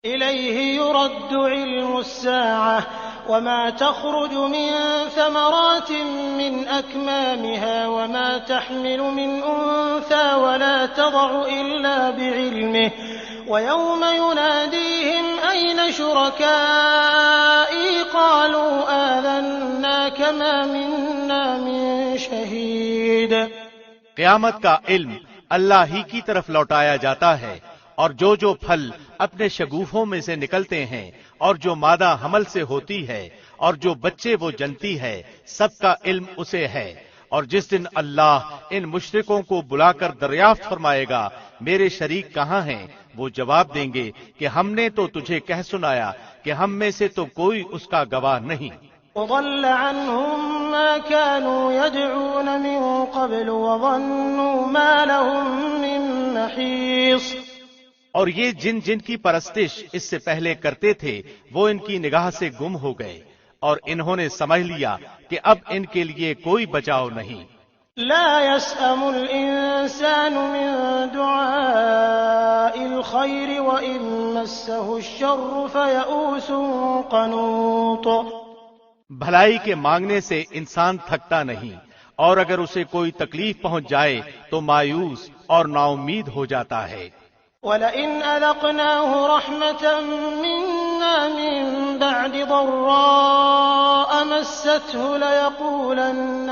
إليه يرد علم الساعة وما تخرج من ثمرات من أكمامها وما تحمل من أنثى ولا تضع إلا بعلمه ويوم يناديهم أين شركائي قالوا آذناك ما منا من شهيد۔ قیامت کا علم اللہ ہی کی طرف لوٹایا جاتا ہے، اور جو پھل اپنے شگوفوں میں سے نکلتے ہیں اور جو مادہ حمل سے ہوتی ہے اور جو بچے وہ جنتی ہے، سب کا علم اسے ہے۔ اور جس دن اللہ ان مشرکوں کو بلا کر دریافت فرمائے گا میرے شریک کہاں ہیں، وہ جواب دیں گے کہ ہم نے تو تجھے کہہ سنایا کہ ہم میں سے تو کوئی اس کا گواہ نہیں۔ وضل عنهم ما كانوا يدعون من قبل وظنوا ما لهم من محيص۔ اور یہ جن جن کی پرستش اس سے پہلے کرتے تھے وہ ان کی نگاہ سے گم ہو گئے، اور انہوں نے سمجھ لیا کہ اب ان کے لیے کوئی بچاؤ نہیں۔ لا يسأم الإنسان من دعاء الخير وإن مسه الشر فيئوس قنوط۔ بھلائی کے مانگنے سے انسان تھکتا نہیں، اور اگر اسے کوئی تکلیف پہنچ جائے تو مایوس اور نا امید ہو جاتا ہے۔ وَلَئِنْ أَذَقْنَاهُ رَحْمَةً مِنَّا مِن بَعْدِ ضَرَّاءَ مَسَّتْهُ لَيَقُولَنَّ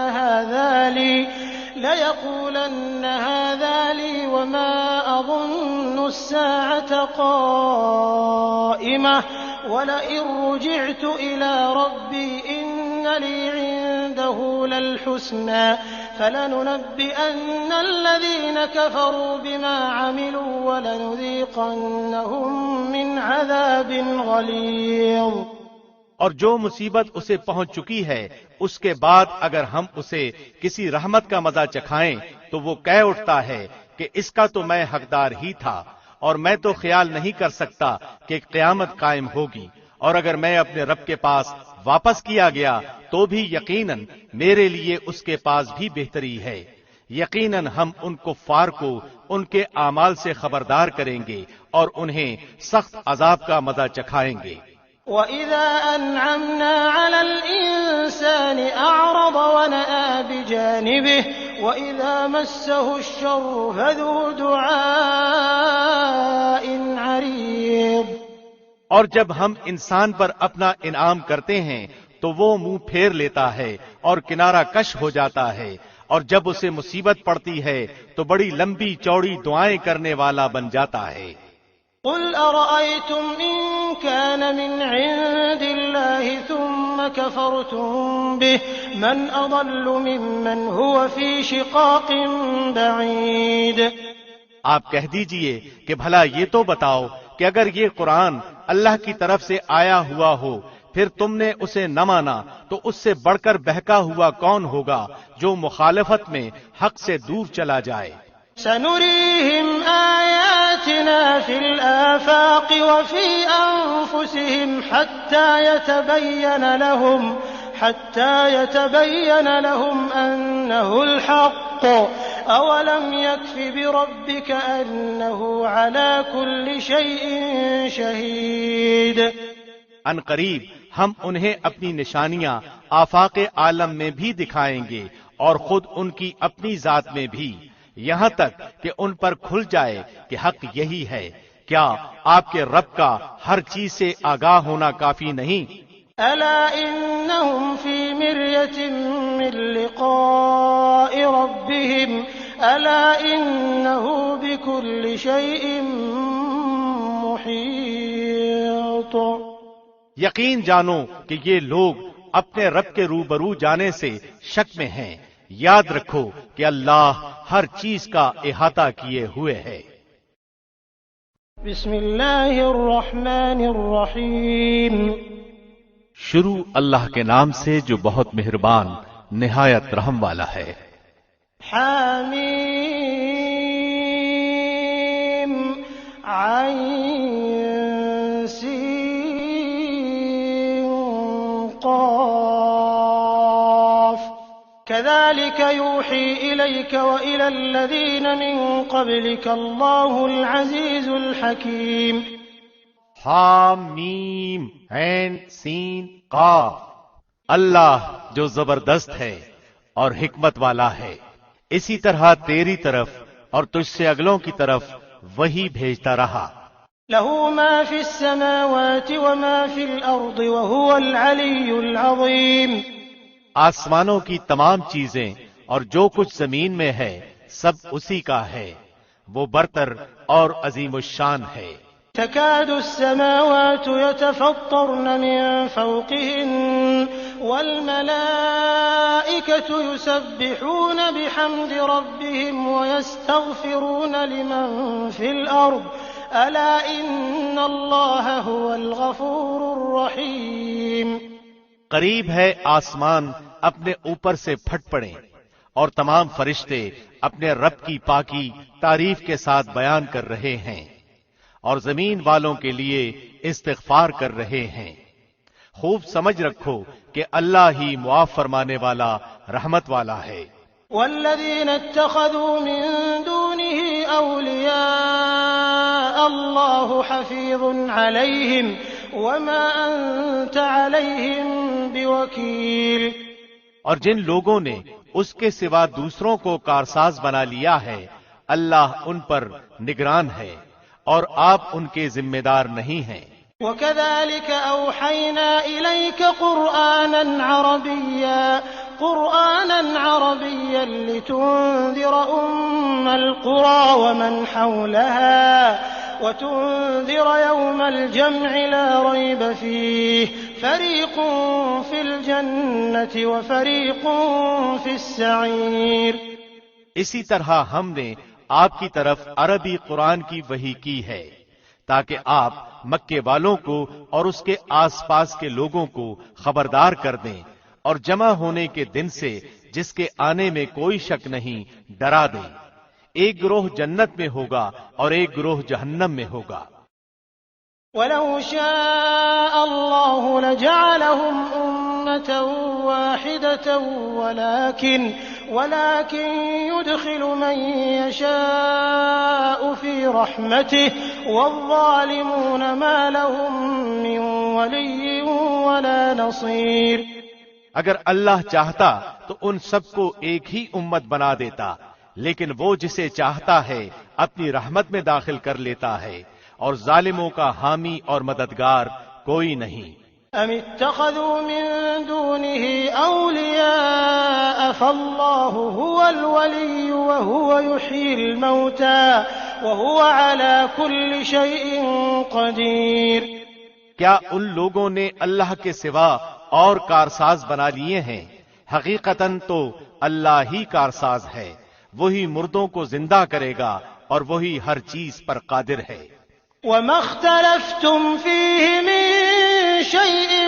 هَذَا لِي وَمَا أَظُنُّ السَّاعَةَ قَائِمَةً وَلَئِن رُّجِعْتُ إِلَىٰ رَبِّي إِنَّ لِي عِندَهُ لَلْحُسْنَىٰ فَلَنُنَبِّئَنَّ الَّذِينَ كَفَرُوا بِمَا عَمِلُوا وَلَنُذِيقَنَّهُم مِّنْ عَذَابٍ غَلِيظٍ۔ اور جو مصیبت اسے پہنچ چکی ہے اس کے بعد اگر ہم اسے کسی رحمت کا مزہ چکھائیں تو وہ کہہ اٹھتا ہے کہ اس کا تو میں حقدار ہی تھا، اور میں تو خیال نہیں کر سکتا کہ قیامت قائم ہوگی، اور اگر میں اپنے رب کے پاس واپس کیا گیا تو بھی یقیناً میرے لیے اس کے پاس بھی بہتری ہے۔ یقیناً ہم ان کفار کو ان کے اعمال سے خبردار کریں گے اور انہیں سخت عذاب کا مزہ چکھائیں گے۔ وَإِذَا أَنْعَمْنَا عَلَى الْإِنسَانِ أَعْرَضَ وَنَأَىٰ بِجَانِبِهِ وَإِذَا مَسَّهُ الشَّرُّ فَذُو دُعَاءٍ عَرِيضٍ۔ اور جب ہم انسان پر اپنا انعام کرتے ہیں تو وہ منہ پھیر لیتا ہے اور کنارہ کش ہو جاتا ہے، اور جب اسے مصیبت پڑتی ہے تو بڑی لمبی چوڑی دعائیں کرنے والا بن جاتا ہے۔ قُلْ أَرَأَيْتُمْ إِن كَانَ مِنْ عِندِ اللَّهِ ثُمَّ كَفَرْتُم بِهِ مَنْ أَضَلُّ مِمَّنْ هُوَ فِي شِقَاقٍ بَعِيدٍ۔ آپ کہہ دیجئے کہ بھلا یہ تو بتاؤ کہ اگر یہ قرآن اللہ کی طرف سے آیا ہوا ہو پھر تم نے اسے نہ مانا تو اس سے بڑھ کر بہکا ہوا کون ہوگا جو مخالفت میں حق سے دور چلا جائے۔ سَنُرِيهِمْ آيَاتِنَا فِي الْآفَاقِ وَفِي أَنفُسِهِمْ حَتَّى يَتَبَيَّنَ لَهُمْ أَنَّهُ الْحَقُّ أَوَلَمْ يَكْفِ بِرَبِّكَ أَنَّهُ عَلَى كُلِّ شَيْءٍ شَهِيدٌ۔ ان قریب ہم انہیں اپنی نشانیاں آفاق عالم میں بھی دکھائیں گے اور خود ان کی اپنی ذات میں بھی، یہاں تک کہ ان پر کھل جائے کہ حق یہی ہے۔ کیا آپ کے رب کا ہر چیز سے آگاہ ہونا کافی نہیں؟ أَلَا إِنَّهُمْ فِي مِرْيَةٍ مِّن لِّقَاءِ رَبِّهِمْ أَلَا إِنَّهُ بِكُلِّ شَيْءٍ مُحِيطٌ۔ یقین جانو کہ یہ لوگ اپنے رب کے روبرو جانے سے شک میں ہیں۔ یاد رکھو کہ اللہ ہر چیز کا احاطہ کیے ہوئے ہے۔ بسم اللہ الرحمن الرحیم۔ شروع اللہ کے نام سے جو بہت مہربان نہایت رحم والا ہے۔ حامیم عین سین قاف كذلك يوحي إليك وإلى الذين من قبلك الله العزيز الحكيم۔ حام میم عین سین قاف، اللہ جو زبردست ہے اور حکمت والا ہے، اسی طرح تیری طرف اور تجھ سے اگلوں کی طرف وہی بھیجتا رہا۔ له ما في السماوات وما في الأرض وهو العلي العظيم۔ آسمانوں کی تمام چیزیں اور جو کچھ زمین میں ہے سب اسی کا ہے، وہ برتر اور عظیم الشان ہے۔ تكاد السماوات يتفطرن من فوقهن والملائكة يسبحون بحمد ربهم ويستغفرون لمن في الأرض ألا إن الله هو الغفور الرحيم۔ قریب ہے آسمان اپنے اوپر سے پھٹ پڑیں اور تمام فرشتے اپنے رب کی پاکی تعریف کے ساتھ بیان کر رہے ہیں اور زمین والوں کے لیے استغفار کر رہے ہیں۔ خوب سمجھ رکھو کہ اللہ ہی معاف فرمانے والا رحمت والا ہے۔ والذين اتخذوا من دونه أولياء الله حفيظ عليهم وما أنت عليهم بوكيل۔ اور جن لوگوں نے اس کے سوا دوسروں کو کارساز بنا لیا ہے اللہ ان پر نگران ہے اور آپ ان کے ذمہ دار نہیں ہیں۔ وكذلك أوحينا إليك قرآنا عربيا لتنذر أم القرى ومن حولها وتنذر يوم الجمع لا ريب فيه فريق في الجنة وفريق في السعير۔ اسی طرح ہم نے آپ کی طرف عربی قرآن کی وحی کی ہے تاکہ آپ مکے والوں کو اور اس کے آس پاس کے لوگوں کو خبردار کر دیں اور جمع ہونے کے دن سے جس کے آنے میں کوئی شک نہیں ڈرا دیں۔ ایک گروہ جنت میں ہوگا اور ایک گروہ جہنم میں ہوگا۔ وَلَوْ شَاءَ اللَّهُ لَجَعَلَهُمْ أُمَّةً وَاحِدَةً ولكن يدخل من يشاء في رحمته والظالمون ما لهم من ولي ولا نصير۔ اگر اللہ چاہتا تو ان سب کو ایک ہی امت بنا دیتا، لیکن وہ جسے چاہتا ہے اپنی رحمت میں داخل کر لیتا ہے اور ظالموں کا حامی اور مددگار کوئی نہیں۔ ام اتخذوا من دونه اولیاء فالله هو الولي وهو يحيي الموتى وهو على كل شيء قدير۔ کیا ان لوگوں نے اللہ کے سوا اور کارساز بنا لیے ہیں؟ حقیقتاً تو اللہ ہی کارساز ہے، وہی مردوں کو زندہ کرے گا اور وہی ہر چیز پر قادر ہے۔ وما اختلفتم فيه من شيء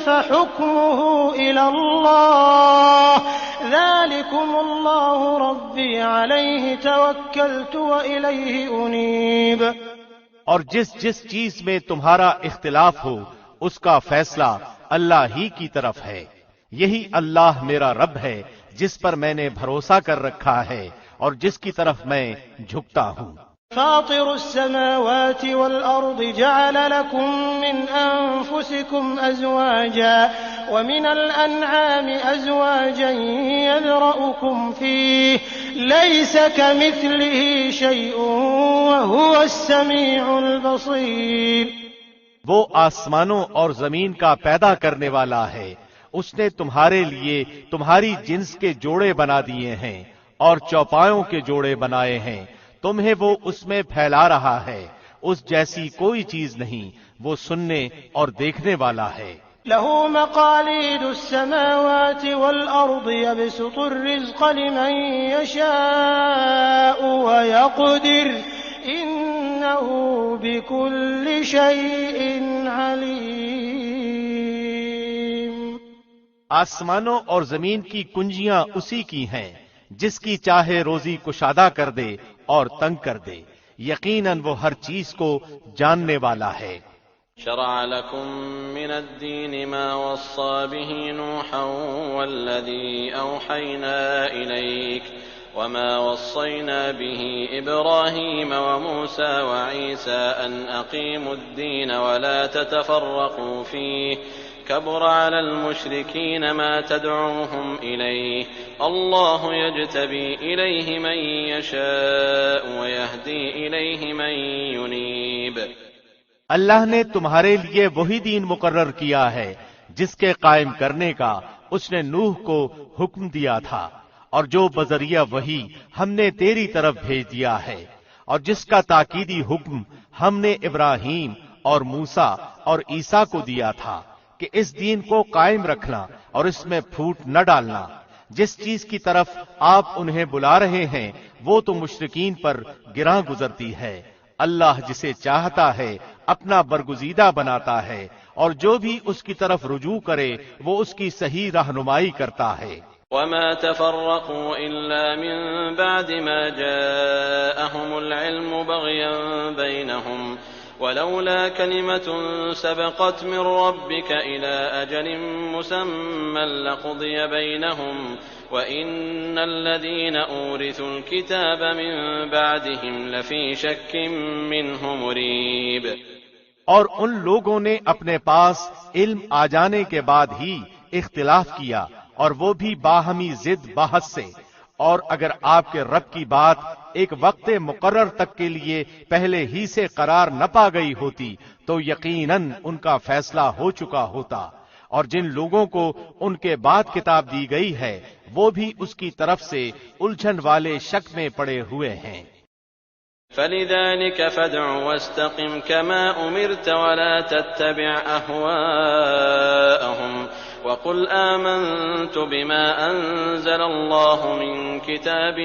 فحكمه إلى الله ذلكم الله ربي عليه توكلت وإليه أنيب۔ اور جس چیز میں تمہارا اختلاف ہو اس کا فیصلہ اللہ ہی کی طرف ہے، یہی اللہ میرا رب ہے جس پر میں نے بھروسہ کر رکھا ہے اور جس کی طرف میں جھکتا ہوں۔ فاطر السماوات والأرض جعل لكم من أنفسكم أزواجا ومن الأنعام أزواجا يذرأكم فيه ليس كمثله شيء وهو السميع البصير۔ وہ آسمانوں اور زمین کا پیدا کرنے والا ہے، اس نے تمہارے لیے تمہاری جنس کے جوڑے بنا دیے ہیں اور چوپایوں کے جوڑے بنائے ہیں، تمہیں وہ اس میں پھیلا رہا ہے، اس جیسی کوئی چیز نہیں، وہ سننے اور دیکھنے والا ہے۔ له مقاليد السماوات والأرض يبسط الرزق لمن يشاء ويقدر إنه بكل شيء عليم۔ آسمانوں اور زمین کی کنجیاں اسی کی ہیں، جس کی چاہے روزی کشادہ کر دے اور تنگ کر دے، یقیناً وہ ہر چیز کو جاننے والا ہے۔ شرع لكم من الدين ما وصى به نوحا والذي أوحينا إليك وما وصينا به إبراهيم وموسى وعيسى أن أقيموا الدين ولا تتفرقوا فيه كبر على المشركين ما تدعوهم إليه الله يجتبي إليه من يشاء ويهدي إليه من ينيب۔ اللہ نے تمہارے لیے وہی دین مقرر کیا ہے جس کے قائم کرنے کا اس نے نوح کو حکم دیا تھا، اور جو بذریعہ وحی ہم نے تیری طرف بھیج دیا ہے، اور جس کا تاکیدی حکم ہم نے ابراہیم اور موسیٰ اور عیسیٰ کو دیا تھا کہ اس دین کو قائم رکھنا اور اس میں پھوٹ نہ ڈالنا۔ جس چیز کی طرف آپ انہیں بلا رہے ہیں وہ تو مشرکین پر گراں گزرتی ہے۔ اللہ جسے چاہتا ہے اپنا برگزیدہ بناتا ہے، اور جو بھی اس کی طرف رجوع کرے وہ اس کی صحیح رہنمائی کرتا ہے۔ وما تفرقوا إلا من بعد ما جاءهم العلم بغيا بينهم ولولا كلمة سبقت من ربك إلى أجل مسمى لقضي بينهم وإن الذين أورثوا الكتاب من بعدهم لفي شك منه مريب۔ اور ان لوگوں نے اپنے پاس علم آ جانے کے بعد ہی اختلاف کیا، اور وہ بھی باہمی ضد بحث سے، اور اگر آپ کے رب کی بات ایک وقت مقرر تک کے لیے پہلے ہی سے قرار نہ پا گئی ہوتی تو یقیناً ان کا فیصلہ ہو چکا ہوتا، اور جن لوگوں کو ان کے بعد کتاب دی گئی ہے وہ بھی اس کی طرف سے الجھن والے شک میں پڑے ہوئے ہیں۔ فلذلك فادع واستقم كما أمرت ولا تتبع أهواءهم وقل آمنت بما أنزل الله من كتاب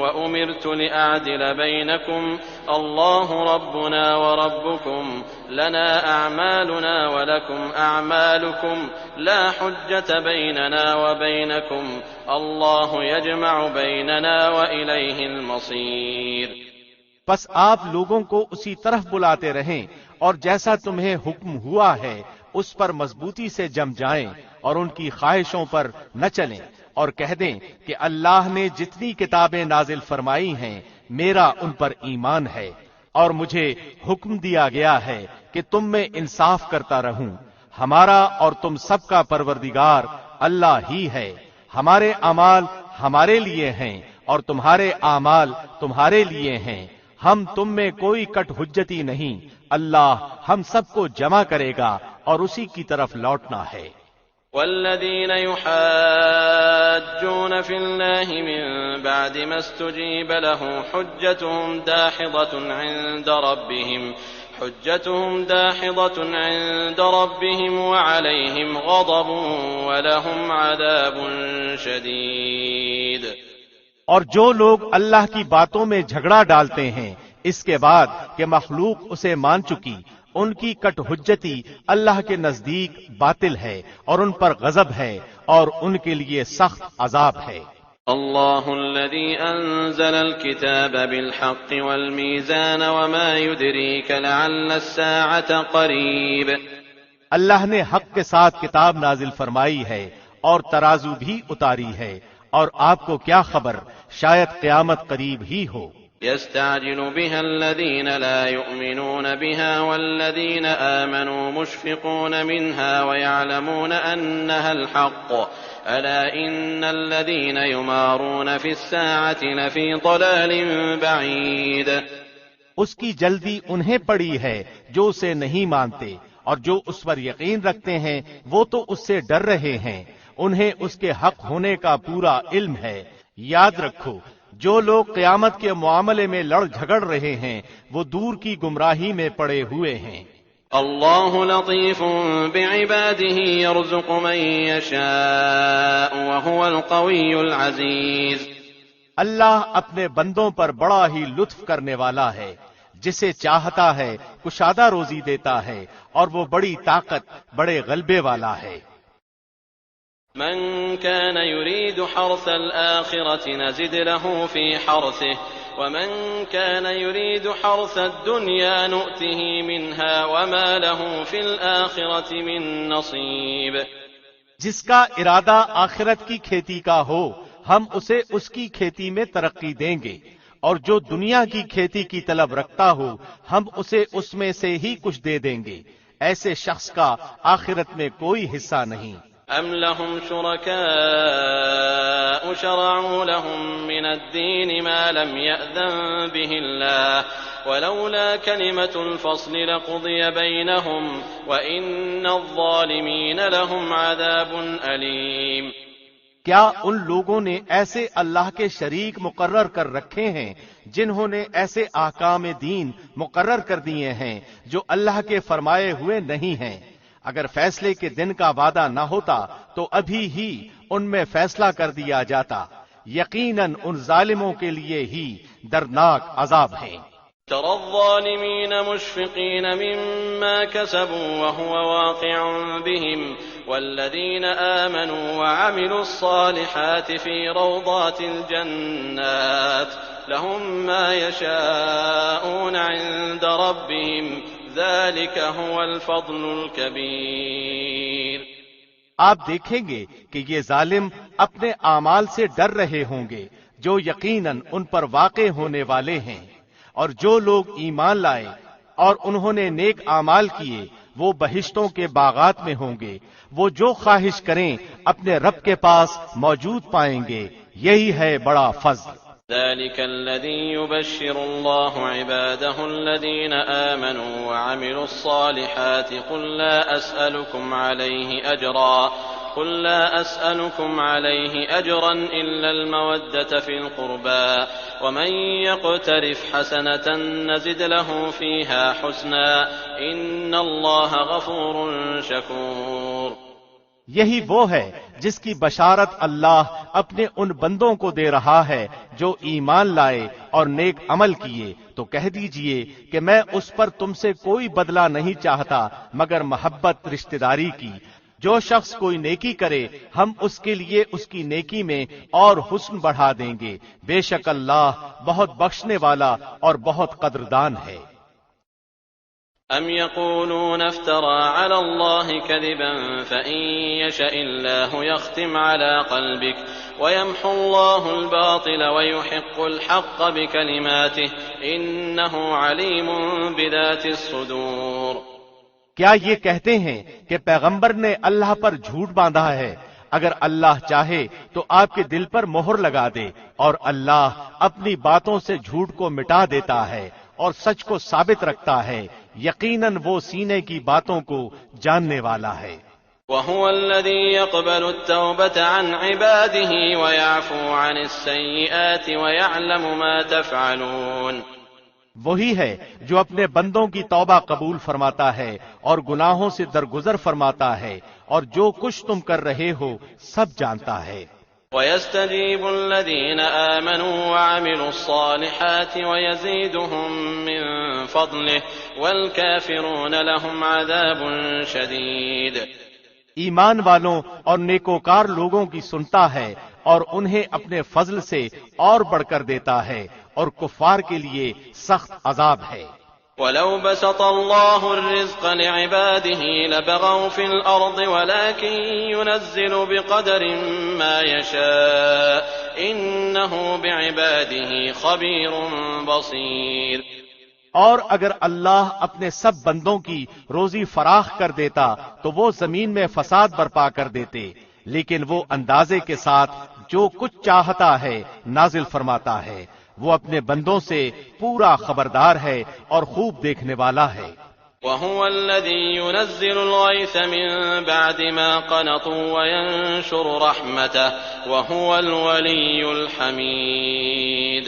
وأمرت لأعدل بينكم الله ربنا وربكم لنا أعمالنا ولكم أعمالكم لا حجة بيننا وبينكم الله يجمع بيننا وإليه المصير۔ بس آپ لوگوں کو اسی طرف بلاتے رہیں اور جیسا تمہیں حکم ہوا ہے اس پر مضبوطی سے جم جائیں اور ان کی خواہشوں پر نہ چلیں، اور کہہ دیں کہ اللہ نے جتنی کتابیں نازل فرمائی ہیں میرا ان پر ایمان ہے، اور مجھے حکم دیا گیا ہے کہ تم میں انصاف کرتا رہوں۔ ہمارا اور تم سب کا پروردگار اللہ ہی ہے، ہمارے اعمال ہمارے لیے ہیں اور تمہارے اعمال تمہارے لیے ہیں، ہم تم میں کوئی کٹ حجتی نہیں، اللہ ہم سب کو جمع کرے گا اور اسی کی طرف لوٹنا ہے۔ والذين يحاجون في الله من بعد ما استجيب له حجتهم داحضة عند ربهم وعليهم غضب ولهم عذاب شديد۔ اور جو لوگ اللہ کی باتوں میں جھگڑا ڈالتے ہیں اس کے بعد کہ مخلوق اسے مان چکی، ان کی کٹ حجتی اللہ کے نزدیک باطل ہے اور ان پر غضب ہے اور ان کے لیے سخت عذاب ہے۔ اللہ الذي انزل الكتاب بالحق والميزان وما يدريك لعل الساعة قريب۔ اللہ نے حق کے ساتھ کتاب نازل فرمائی ہے اور ترازو بھی اتاری ہے، اور آپ کو کیا خبر شاید قیامت قریب ہی ہو۔ يستعجل بها الذين لا يؤمنون بها والذين آمنوا مشفقون منها ويعلمون أنها الحق ألا إن الذين يمارون في الساعة لفي ضلال بعيد۔ اس کی جلدی انہیں پڑی ہے جو اسے نہیں مانتے، اور جو اس پر یقین رکھتے ہیں وہ تو اس سے ڈر رہے ہیں، انہیں اس کے حق ہونے کا پورا علم ہے۔ یاد رکھو جو لوگ قیامت کے معاملے میں لڑ جھگڑ رہے ہیں وہ دور کی گمراہی میں پڑے ہوئے ہیں۔ اللہ لطیف بعباده يرزق من يشاء وهو القوی العزیز۔ اللہ اپنے بندوں پر بڑا ہی لطف کرنے والا ہے، جسے چاہتا ہے کشادہ روزی دیتا ہے، اور وہ بڑی طاقت بڑے غلبے والا ہے۔ من كان يريد حرث الآخرة نزد له في حرثه ومن كان يريد حرث الدنيا نؤته منها وما له في الآخرة من نصيب۔ جس کا ارادہ آخرت کی کھیتی کا ہو ہم اسے اس کی کھیتی میں ترقی دیں گے، اور جو دنیا کی کھیتی کی طلب رکھتا ہو ہم اسے اس میں سے ہی کچھ دے دیں گے۔ ایسے شخص کا آخرت میں کوئی حصہ نہیں۔ أَمْ لَهُمْ شُرَكَاءُ شَرَعُوا لَهُم مِّنَ الدِّينِ مَا لَمْ يَأْذَن بِهِ اللَّهُ وَلَوْلَا كَلِمَةُ الْفَصْلِ لَقُضِيَ بَيْنَهُمْ وَإِنَّ الظَّالِمِينَ لَهُمْ عَذَابٌ أَلِيمٌ۔ کیا ان لوگوں نے ایسے اللہ کے شریک مقرر کر رکھے ہیں جنہوں نے ایسے احکام دین مقرر کر دیے ہیں جو اللہ کے فرمائے ہوئے نہیں ہیں؟ اگر فیصلے کے دن کا وعدہ نہ ہوتا تو ابھی ہی ان میں فیصلہ کر دیا جاتا۔ یقیناً ان ظالموں کے لیے ہی دردناک عذاب ہے۔ ترى الظالمين مشفقين مما كسبوا وهو واقع بهم والذين آمنوا وعملوا الصالحات في روضات الجنات لهم ما يشاءون عند ربهم ذلك هو الفضل الكبير۔ آپ دیکھیں گے کہ یہ ظالم اپنے اعمال سے ڈر رہے ہوں گے جو یقیناً ان پر واقع ہونے والے ہیں، اور جو لوگ ایمان لائے اور انہوں نے نیک اعمال کیے وہ بہشتوں کے باغات میں ہوں گے، وہ جو خواہش کریں اپنے رب کے پاس موجود پائیں گے، یہی ہے بڑا فضل۔ ذلك الذي يبشر الله عباده الذين آمنوا وعملوا الصالحات قل لا أسألكم عليه أجرا إلا المودة في القربى ومن يقترف حسنة نزد له فيها حسنا إن الله غفور شكور۔ یہی وہ ہے جس کی بشارت اللہ اپنے ان بندوں کو دے رہا ہے جو ایمان لائے اور نیک عمل کیے، تو کہہ دیجئے کہ میں اس پر تم سے کوئی بدلہ نہیں چاہتا مگر محبت رشتہ داری کی۔ جو شخص کوئی نیکی کرے ہم اس کے لیے اس کی نیکی میں اور حسن بڑھا دیں گے، بے شک اللہ بہت بخشنے والا اور بہت قدردان ہے۔ أَمْ يَقُولُونَ افْتَرَىٰ عَلَى اللَّهِ كَذِبًا فَإِن يَشَإِ اللَّهُ يَخْتِمْ عَلَىٰ قَلْبِكَ وَيَمْحُ اللَّهُ الْبَاطِلَ وَيُحِقُّ الْحَقَّ بِكَلِمَاتِهِ إِنَّهُ عَلِيمٌ بِذَاتِ الصُّدُورِ۔ کیا یہ کہتے ہیں کہ پیغمبر نے اللہ پر جھوٹ باندھا ہے؟ اگر اللہ چاہے تو آپ کے دل پر مہر لگا دے، اور اللہ اپنی باتوں سے جھوٹ کو مٹا دیتا ہے اور سچ کو ثابت رکھتا ہے، یقیناً وہ سینے کی باتوں کو جاننے والا ہے۔ وَهُوَ الَّذِي يَقْبَلُ التَّوْبَةَ عَنْ عِبَادِهِ وَيَعْفُو عَنِ السَّيِّئَاتِ وَيَعْلَمُ مَا تَفْعَلُونَ۔ وہی ہے جو اپنے بندوں کی توبہ قبول فرماتا ہے اور گناہوں سے درگزر فرماتا ہے، اور جو کچھ تم کر رہے ہو سب جانتا ہے۔ وَيَسْتَجِيبُ الَّذِينَ آمَنُوا وَعَمِلُوا الصَّالِحَاتِ وَيَزِيدُهُم مِّن فَضْلِهِ وَالْكَافِرُونَ لَهُمْ عَذَابٌ شَدِيدٌ۔ ایمان والوں اور نیکوکار لوگوں کی سنتا ہے اور انہیں اپنے فضل سے اور بڑھ کر دیتا ہے، اور کفار کے لیے سخت عذاب ہے۔ وَلَوْ بَسَطَ اللَّهُ الرِّزْقَ لِعِبَادِهِ لَبَغَوْا فِي الْأَرْضِ وَلَكِن يُنَزِّلُ بِقَدَرٍ مَّا يَشَاءُ إِنَّهُ بِعِبَادِهِ خَبِيرٌ بَصِيرٌ۔ اور اگر اللہ اپنے سب بندوں کی روزی فراخ کر دیتا تو وہ زمین میں فساد برپا کر دیتے، لیکن وہ اندازے کے ساتھ جو کچھ چاہتا ہے نازل فرماتا ہے، وہ اپنے بندوں سے پورا خبردار ہے اور خوب دیکھنے والا ہے۔ وَهُوَ الَّذِي يُنَزِّلُ الْغَيْثَ مِن بَعْدِ مَا قَنَطُوا وَيَنشُرُ رَحْمَتَهُ وَهُوَ الْوَلِيُّ الْحَمِيدُ۔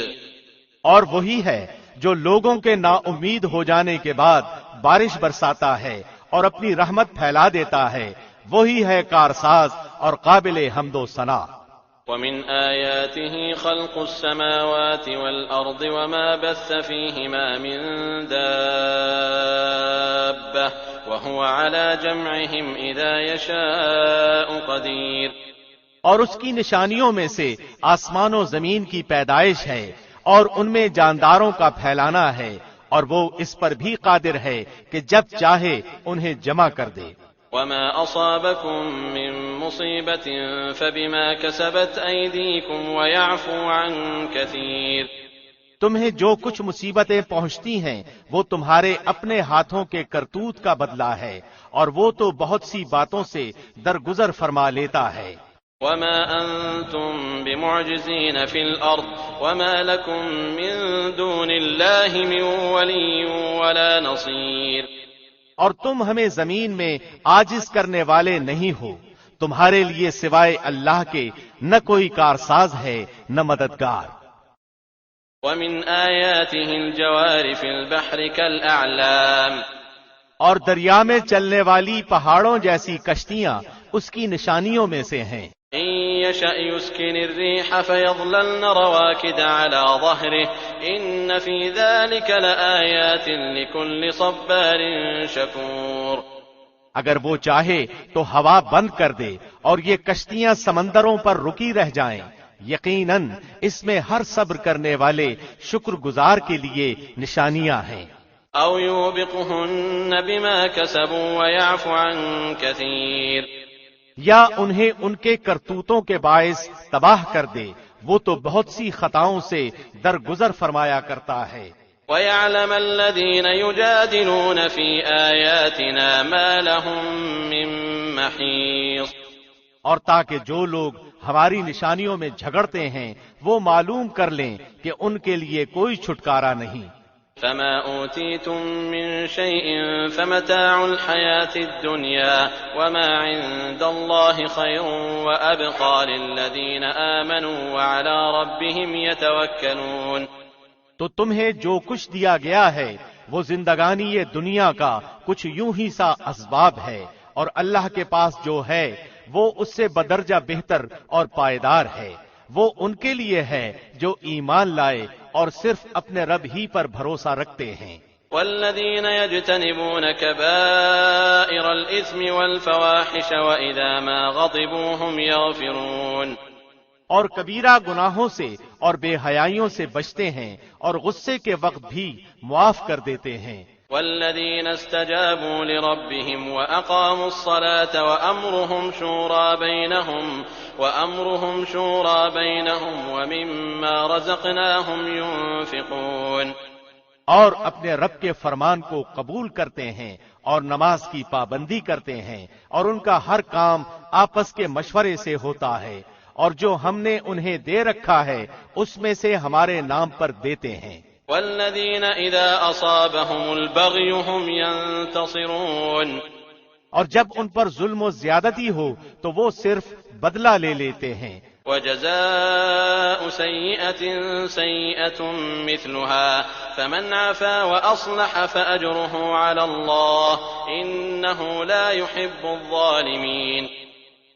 اور وہی ہے جو لوگوں کے نا امید ہو جانے کے بعد بارش برساتا ہے اور اپنی رحمت پھیلا دیتا ہے، وہی ہے کارساز اور قابل حمد و ثنا۔ وَمِنْ آيَاتِهِ خَلْقُ السَّمَاوَاتِ وَالْأَرْضِ وَمَا بَثَّ فِيهِمَا مِن دَابَّةٍ وَهُوَ عَلَى جَمْعِهِمْ إِذَا يَشَاءُ قَدِيرٌ۔ اور اس کی نشانیوں میں سے آسمان و زمین کی پیدائش ہے اور ان میں جانداروں کا پھیلانا ہے، اور وہ اس پر بھی قادر ہے کہ جب چاہے انہیں جمع کر دے۔ وما أصابكم من مصيبة فبما كسبت أيديكم ويعفو عن كثير. تمہیں جو کچھ مصیبتیں پہنچتی ہیں وہ تمہارے اپنے ہاتھوں کے کرتوت کا بدلہ ہے، اور وہ تو بہت سی باتوں سے درگزر فرما لیتا ہے. وما أنتم بمعجزين في الأرض وما لكم من دون الله من ولي ولا نصير. اور تم ہمیں زمین میں عاجز کرنے والے نہیں ہو، تمہارے لیے سوائے اللہ کے نہ کوئی کارساز ہے نہ مددگار. ومن آياته الجوار في البحر كالأعلام. اور دریا میں چلنے والی پہاڑوں جیسی کشتیاں اس کی نشانیوں میں سے ہیں. إن يشأ يسكن الريح فيظللن رواكد على ظهره إن في ذلك لآيات لكل صبار شكور. اگر وہ چاہے تو ہوا بند کر دے اور یہ کشتیاں سمندروں پر رکی رہ جائیں، یقیناً اس میں ہر صبر کرنے والے شکر گزار کے لیے نشانیاں ہیں. أو يوبقهن بما كسبوا ويعفو عن كثير. یا انہیں ان کے کرتوتوں کے باعث تباہ کر دے، وہ تو بہت سی خطاؤں سے درگزر فرمایا کرتا ہے. وَيَعْلَمَ الَّذِينَ يُجَادِلُونَ فِي آيَاتِنَا مَا لَهُم مِّن مَّحِيصٍ. اور تاکہ جو لوگ ہماری نشانیوں میں جھگڑتے ہیں وہ معلوم کر لیں کہ ان کے لیے کوئی چھٹکارا نہیں. فما أوتيتم من شيء فمتاع الحياة الدنيا وما عند الله خير وأبقى للذين آمنوا وعلى ربهم يتوكلون. تو تمہیں جو کچھ دیا گیا ہے وہ زندگانی یہ دنیا کا کچھ یوں ہی سا اسباب ہے، اور اللہ کے پاس جو ہے وہ اس سے بدرجہ بہتر اور پائیدار ہے. وہ ان کے لیے ہے جو ایمان لائے اور صرف اپنے رب ہی پر بھروسہ رکھتے ہیں. والذین یجتنبون کبائر الاثم والفواحش واذا ما غضبوا هم یغفرون. اور کبیرہ گناہوں سے اور بے حیائیوں سے بچتے ہیں اور غصے کے وقت بھی معاف کر دیتے ہیں. والذین استجابوا لربهم واقاموا الصلاة وامرهم شورى بینہم ومما رزقناهم ينفقون. اور اپنے رب کے فرمان کو قبول کرتے ہیں اور نماز کی پابندی کرتے ہیں، اور ان کا ہر کام آپس کے مشورے سے ہوتا ہے، اور جو ہم نے انہیں دے رکھا ہے اس میں سے ہمارے نام پر دیتے ہیں. والذین اذا اصابهم البغی هم ينتصرون. اور جب ان پر ظلم و زیادتی ہو تو وہ صرف بدلہ لے لیتے ہیں. وجزاء سیئة سیئة مثلها فمن عفا وأصلح فأجره على الله إنه لا يحب الظالمين.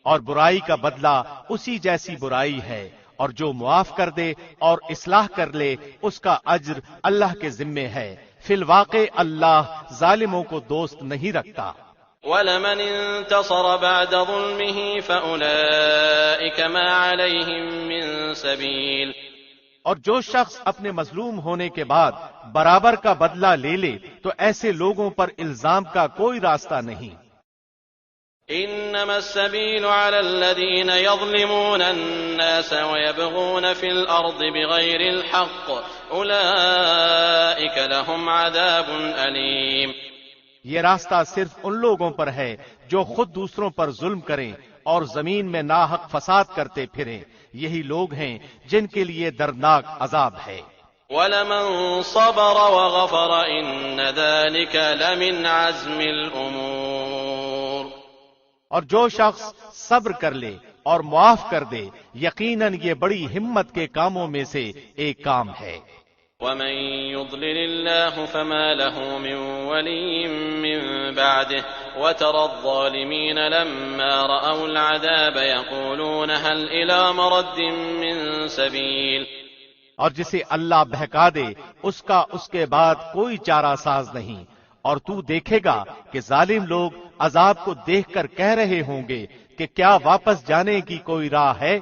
اور برائی کا بدلہ اسی جیسی برائی ہے، اور جو معاف کر دے اور اصلاح کر لے اس کا اجر اللہ کے ذمے ہے. فی الواقع اللہ ظالموں کو دوست نہیں رکھتا. وَلَمَنِ انتصر بعد ظلمه فأولئك ما عليهم من سبيل. اور جو شخص اپنے مظلوم ہونے کے بعد برابر کا بدلہ لے لے تو ایسے لوگوں پر الزام کا کوئی راستہ نہیں. انما السبيل على الذين يظلمون الناس ويبغون في الارض بغير الحق اولئك لهم عذاب اليم. یہ راستہ صرف ان لوگوں پر ہے جو خود دوسروں پر ظلم کریں اور زمین میں ناحق فساد کرتے پھریں، یہی لوگ ہیں جن کے لیے دردناک عذاب ہے. وَلَمَن صَبَرَ وَغَفَرَ إِنَّ ذَلِكَ لَمِنْ عَزْمِ الْأُمُورِ. اور جو شخص صبر کر لے اور معاف کر دے یقیناً یہ بڑی ہمت کے کاموں میں سے ایک کام ہے. وَمَن يُضْلِلِ اللَّهُ فَمَا لَهُ مِن وَلِيٍّ مِّن بَعْدِهِ وَتَرَى الظَّالِمِينَ لَمَّا رَأَوُا الْعَذَابَ يَقُولُونَ هَلْ إِلَىٰ مَرَدٍّ مِّن سَبِيلٍ. اور جسے اللہ بہکا دے اس کا اس کے بعد کوئی چارہ ساز نہیں. اور تو دیکھے گا کہ ظالم لوگ عذاب کو دیکھ کر کہہ رہے ہوں گے کہ کیا واپس جانے کی کوئی راہ ہے.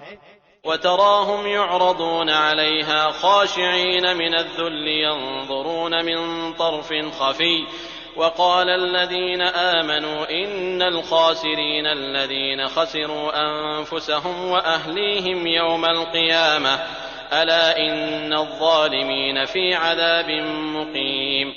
وَتَرَاهُمْ يُعْرَضُونَ عَلَيْهَا خَاشِعِينَ مِنَ الذُّلِّ يَنظُرُونَ مِن طَرْفٍ خَفِيٍّ وقال الذين آمنوا إن الخاسرين الذين خسروا أنفسهم وأهليهم يوم القيامة ألا إن الظالمين في عذاب مقيم.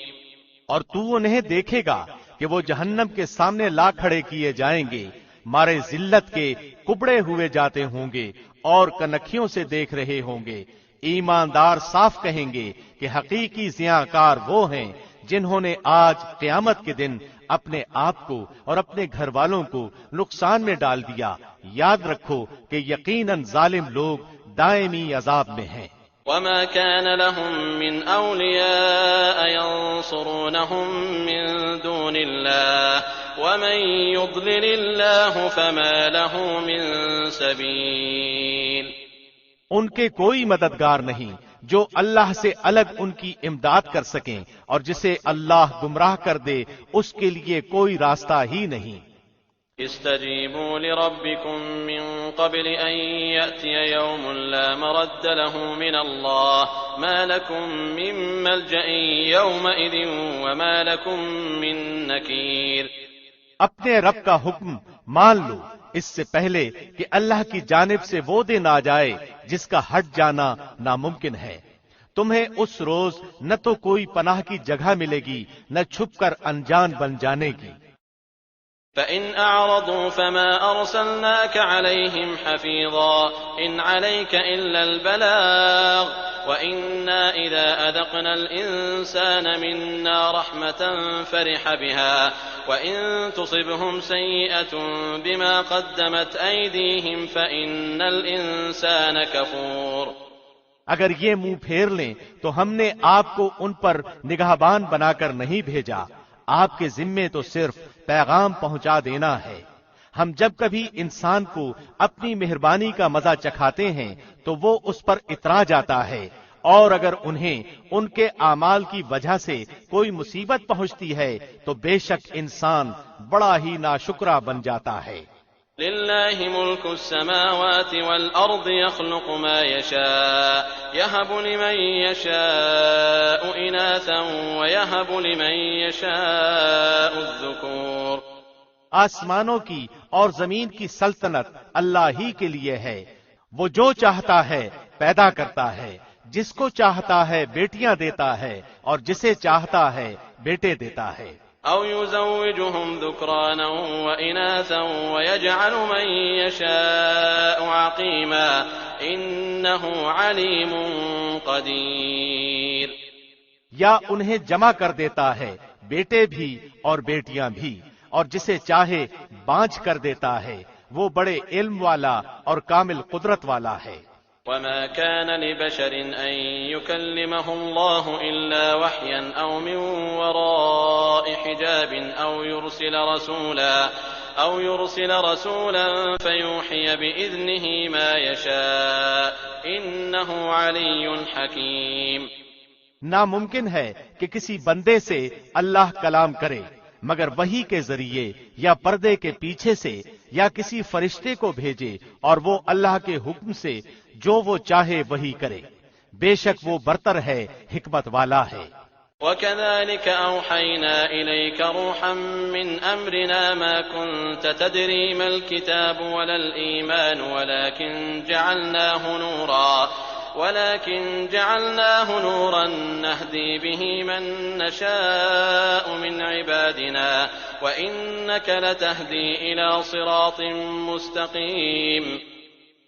اور تو انہیں دیکھے گا کہ وہ جہنم کے سامنے لا کھڑے کیے جائیں گے، مارے ذلت کے کبڑے ہوئے جاتے ہوں گے اور کنکھیوں سے دیکھ رہے ہوں گے۔ ایماندار صاف کہیں گے کہ حقیقی زیاں-کار وہ ہیں جنہوں نے آج قیامت کے دن اپنے آپ کو اور اپنے گھر والوں کو نقصان میں ڈال دیا۔ یاد رکھو کہ یقیناً ظالم لوگ دائمی عذاب میں ہیں۔ وما كان لهم من أولياء ينصرونهم من دون الله ومن يضلل الله فما له من سبيل. ان کے کوئی مددگار نہیں جو اللہ سے الگ ان کی امداد کر سکیں، اور جسے اللہ گمراہ کر دے اس کے لیے کوئی راستہ ہی نہیں۔ استجیبوا لربکم من قبل ان یأتی یوم لا مرد له من اللہ ما لکم من ملجأ یومئذ وما لکم من نکیر. اپنے رب کا حکم مان لو اس سے پہلے کہ اللہ کی جانب سے وہ دن آ جائے جس کا ہٹ جانا ناممکن ہے۔ تمہیں اس روز نہ تو کوئی پناہ کی جگہ ملے گی نہ چھپ کر انجان بن جانے کی۔ فَإِنْ أَعْرَضُوا فَمَا أَرْسَلْنَاكَ عَلَيْهِمْ حَفِيظًا إِنْ عَلَيْكَ إِلَّا الْبَلَاغُ وَإِنَّا إِذَا أَذَقْنَا الْإِنسَانَ مِنَّا رَحْمَةً فَرِحَ بِهَا وَإِنْ تُصِبْهُمْ سَيِّئَةٌ بِمَا قَدَّمَتْ أَيْدِيهِمْ فَإِنَّ الْإِنسَانَ كَفُورٌ. اگر یہ منہ پھیر لیں تو ہم نے آپ کو ان پر نگہبان بنا کر نہیں بھیجا، آپ کے ذمے تو صرف پیغام پہنچا دینا ہے۔ ہم جب کبھی انسان کو اپنی مہربانی کا مزہ چکھاتے ہیں تو وہ اس پر اترا جاتا ہے، اور اگر انہیں ان کے اعمال کی وجہ سے کوئی مصیبت پہنچتی ہے تو بے شک انسان بڑا ہی ناشکرا بن جاتا ہے۔ للہ ملک السماوات والارض يخلق ما يشاء يهب لمن يشاء اناثا ويهب لمن يشاء الذكور. آسمانوں کی اور زمین کی سلطنت اللہ ہی کے لیے ہے، وہ جو چاہتا ہے پیدا کرتا ہے، جس کو چاہتا ہے بیٹیاں دیتا ہے اور جسے چاہتا ہے بیٹے دیتا ہے۔ او يزوجهم ذكرانا واناثا ويجعل من يشاء عقيما انه عليم قدير. یا انہیں جمع کر دیتا ہے بیٹے بھی اور بیٹیاں بھی، اور جسے چاہے بانجھ کر دیتا ہے، وہ بڑے علم والا اور کامل قدرت والا ہے۔ وما كان لبشر أن يكلمه الله إلا وحيا أو من وراء حجاب أو يرسل رسولا فيوحي بإذنه ما يشاء إنه علي حكيم. ناممکن ہے کہ کسی بندے سے اللہ کلام کرے مگر وحی کے ذریعے یا پردے کے پیچھے سے یا کسی فرشتے کو بھیجے، اور وہ اللہ کے حکم سے جو وہ چاہے وہی کرے، بے شک وہ برتر ہے، حکمت والا ہے۔ وَكَذَلِكَ أَوْحَيْنَا إِلَيْكَ رُوحًا مِّنْ أَمْرِنَا مَا كُنْتَ تَدْرِي مَا الْكِتَابُ وَلَا الْإِيمَانُ ولكن جعلناه نورا نهدي به من نشاء من عبادنا وإنك لتهدي إلى صراط مستقيم.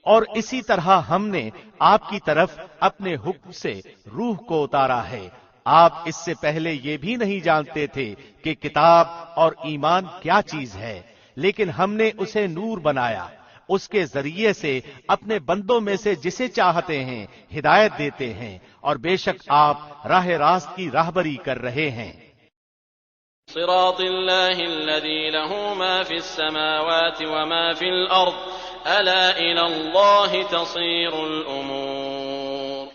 اور اسی طرح ہم نے آپ کی طرف اپنے حکم سے روح کو اتارا ہے۔ آپ اس سے پہلے یہ بھی نہیں جانتے تھے کہ کتاب اور ایمان کیا چیز ہے، لیکن ہم نے اسے نور بنایا، اس کے ذریعے سے اپنے بندوں میں سے جسے چاہتے ہیں ہدایت دیتے ہیں، اور بے شک آپ راہ راست کی راہبری کر رہے ہیں۔ صراط اللہ الذی له ما فی السماوات وما فی الارض الا الی اللہ تصیر الامور.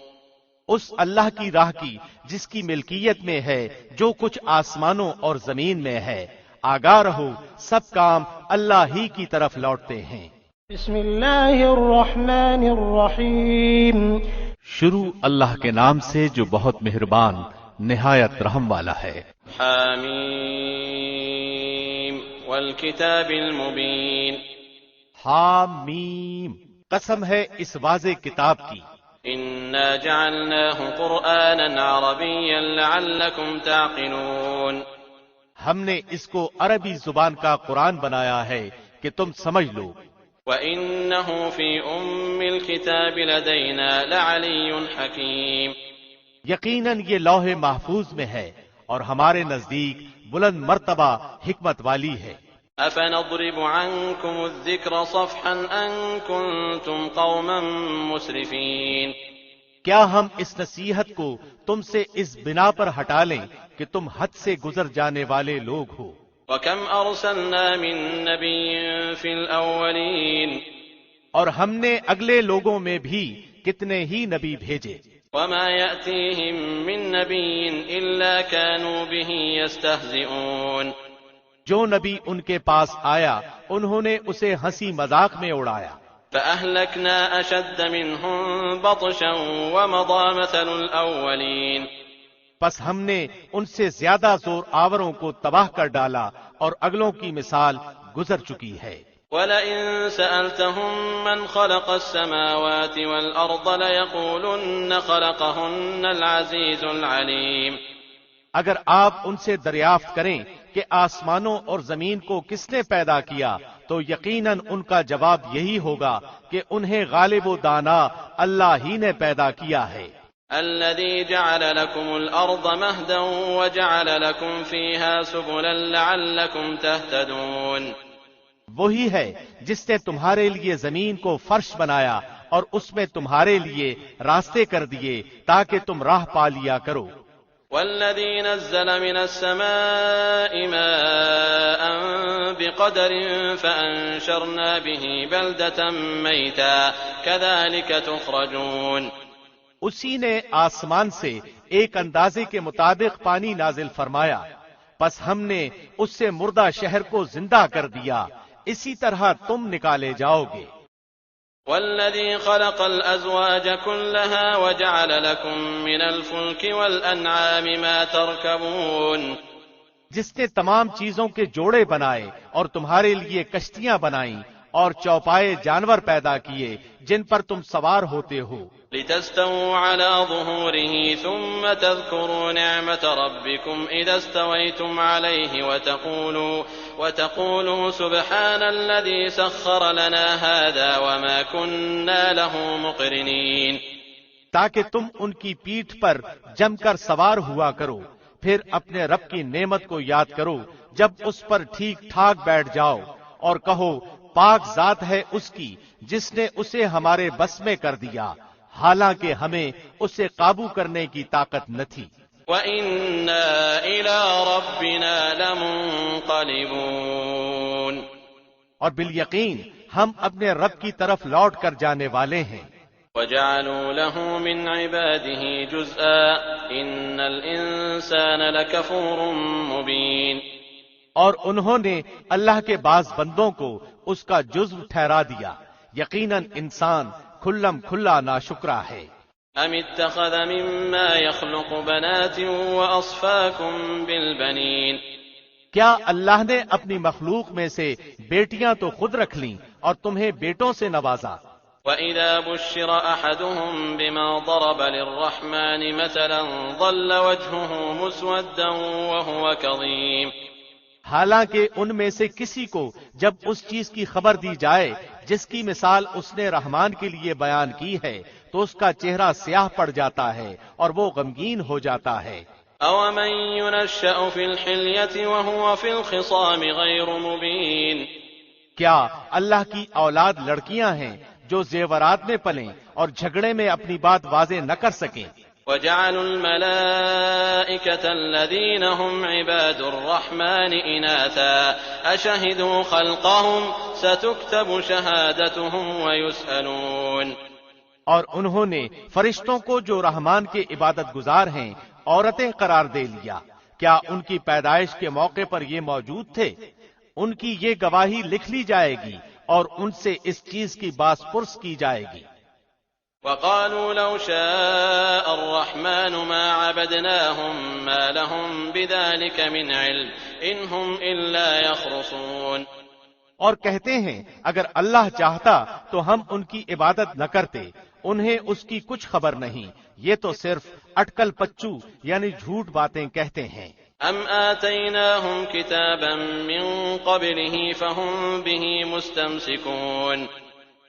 اس اللہ کی راہ کی جس کی ملکیت میں ہے جو کچھ آسمانوں اور زمین میں ہے، آگاہ رہو سب کام اللہ ہی کی طرف لوٹتے ہیں۔ بسم اللہ الرحمن الرحیم. شروع اللہ کے نام سے جو بہت مہربان نہایت رحم والا ہے۔ حامیم والکتاب المبین. حامیم، قسم ہے اس واضح کتاب کی. انا جعلناه قرآنا عربیا لعلکم تعقلون. ہم نے اس کو عربی زبان کا قرآن بنایا ہے کہ تم سمجھ لو. وَإِنَّهُ فِي أُمِّ الْكِتَابِ لَدَيْنَا لَعَلِيٌّ حَكِيمٌ. یقیناً یہ لوح محفوظ میں ہے اور ہمارے نزدیک بلند مرتبہ حکمت والی ہے. أَفَنَضْرِبُ عَنكُمُ الذِّكْرَ صَفْحًا أَن كُنتُمْ قَوْمًا مُسْرِفِينَ. کیا ہم اس نصیحت کو تم سے اس بنا پر ہٹا لیں کہ تم حد سے گزر جانے والے لوگ ہو؟ وَكَمْ أَرْسَلْنَا مِن نَّبِيٍّ فِي الْأَوَّلِينَ. اور ہم نے اگلے لوگوں میں بھی کتنے ہی نبی بھیجے. وَمَا يَأْتِيهِم مِّن نَّبِيٍّ إِلَّا كَانُوا بِهِ يَسْتَهْزِئُونَ. جو نبی ان کے پاس آیا انہوں نے اسے ہنسی مذاق میں اڑایا. فَأَهْلَكْنَا أَشَدَّ مِنْهُم بَطْشًا وَمَضَىٰ مَثَلُ الْأَوَّلِينَ. پس ہم نے ان سے زیادہ زور آوروں کو تباہ کر ڈالا اور اگلوں کی مثال گزر چکی ہے. وَلَئِن سَأَلْتَهُم مَّنْ خَلَقَ السَّمَاوَاتِ وَالْأَرْضَ لَيَقُولُنَّ خَلَقَهُنَّ الْعَزِيزُ الْعَلِيمُ. اگر آپ ان سے دریافت کریں کہ آسمانوں اور زمین کو کس نے پیدا کیا تو یقیناً ان کا جواب یہی ہوگا کہ انہیں غالب و دانا اللہ ہی نے پیدا کیا ہے. الَّذِي جَعَلَ لَكُمُ الْأَرْضَ مَهْدًا وَجَعَلَ لَكُمْ فِيهَا سُبُلًا لَعَلَّكُمْ تَهْتَدُونَ. وہی ہے جس نے تمہارے لیے زمین کو فرش بنایا اور اس میں تمہارے لیے راستے کر دیے تاکہ تم راہ پا لیا کرو. وَالَّذِي نَزَّلَ مِنَ السَّمَاءِ مَاءً بِقَدَرٍ فَأَنشَرْنَا بِهِ بَلْدَةً مَّيْتًا كَذَلِكَ تُخْرَجُونَ. اسی نے آسمان سے ایک اندازے کے مطابق پانی نازل فرمایا، پس ہم نے اس سے مردہ شہر کو زندہ کر دیا، اسی طرح تم نکالے جاؤ گے. وَالَّذِي خَلَقَ الْأَزْوَاجَ كُلَّهَا وَجَعَلَ لَكُم مِّنَ الْفُلْكِ وَالْأَنْعَامِ مَا تَرْكَبُونَ. جس نے تمام چیزوں کے جوڑے بنائے اور تمہارے لیے کشتیاں بنائیں اور چوپائے جانور پیدا کیے جن پر تم سوار ہوتے ہو. لِتَسْتَوُوا عَلَىٰ ظُهُورِهِ ثُمَّ تَذْكُرُوا نِعْمَةَ رَبِّكُمْ إِذَا اسْتَوَيْتُمْ عَلَيْهِ وَتَقُولُوا سُبْحَانَ الَّذِي سَخَّرَ لَنَا هَٰذَا وَمَا كُنَّا لَهُ مُقْرِنِينَ. تاکہ تم ان کی پیٹھ پر جم کر سوار ہوا کرو، پھر اپنے رب کی نعمت کو یاد کرو جب اس پر ٹھیک ٹھاک بیٹھ جاؤ اور کہو پاک ذات ہے اس کی جس نے اسے ہمارے بس میں کر دیا، حالانکہ ہمیں اسے قابو کرنے کی طاقت نہ تھی. وَإِنَّا إِلَىٰ رَبِّنَا لَمُنقَلِبُونَ. اور بالیقین ہم اپنے رب کی طرف لوٹ کر جانے والے ہیں. وَجَعَلُوا لَهُ مِنْ عِبَادِهِ جُزْءًا إِنَّ الْإِنسَانَ لَكَفُورٌ مُّبِينٌ. اور انہوں نے اللہ کے بعض بندوں کو اس کا جزو ٹھہرا دیا، یقیناً انسان کھلم کھلا ناشکرا ہے. أَمِ اتَّخَذَ مِمَّا يَخْلُقُ بَنَاتٍ وَأَصْفَاكُم بِالْبَنِينَ. کیا اللہ نے اپنی مخلوق میں سے بیٹیاں تو خود رکھ لیں اور تمہیں بیٹوں سے نوازا. وَإِذَا بُشِّرَ أَحَدُهُم بِمَا ضَرَبَ لِلرَّحْمَٰنِ مَثَلًا ظَلَّ وَجْهُهُ مُسْوَدًّا وَهُوَ كَظِيمٌ. حالانکہ ان میں سے کسی کو جب اس چیز کی خبر دی جائے جس کی مثال اس نے رحمان کے لیے بیان کی ہے تو اس کا چہرہ سیاہ پڑ جاتا ہے اور وہ غمگین ہو جاتا ہے. أَوَمَن يُنَشَّأُ فِي الْحِلْيَةِ وَهُوَ فِي الْخِصَامِ غَيْرُ مُبِينٍ. کیا اللہ کی اولاد لڑکیاں ہیں جو زیورات میں پلیں اور جھگڑے میں اپنی بات واضح نہ کر سکیں. وَجَعَلُوا الْمَلَائِكَةَ الَّذِينَ هُمْ عِبَادُ الرَّحْمَٰنِ إِنَاثًا أَشَهِدُوا خَلْقَهُمْ سَتُكْتَبُ شَهَادَتُهُمْ وَيُسْأَلُونَ. اور انہوں نے فرشتوں کو جو رحمان کے عبادت گزار ہیں عورتیں قرار دے لیا. کیا ان کی پیدائش کے موقع پر یہ موجود تھے؟ ان کی یہ گواہی لکھ لی جائے گی اور ان سے اس چیز کی باس پرس کی جائے گی. وقالوا لو شاء الرحمن ما عبدناهم ما لهم بذلك من علم إن هم إلا يخرصون. اور کہتے ہیں اگر اللہ چاہتا تو ہم ان کی عبادت نہ کرتے، انہیں اس کی کچھ خبر نہیں، یہ تو صرف اٹکل پچو یعنی جھوٹ باتیں کہتے ہیں. ام آتیناہم کتابا من قبلہ فہم بہ مستمسکون.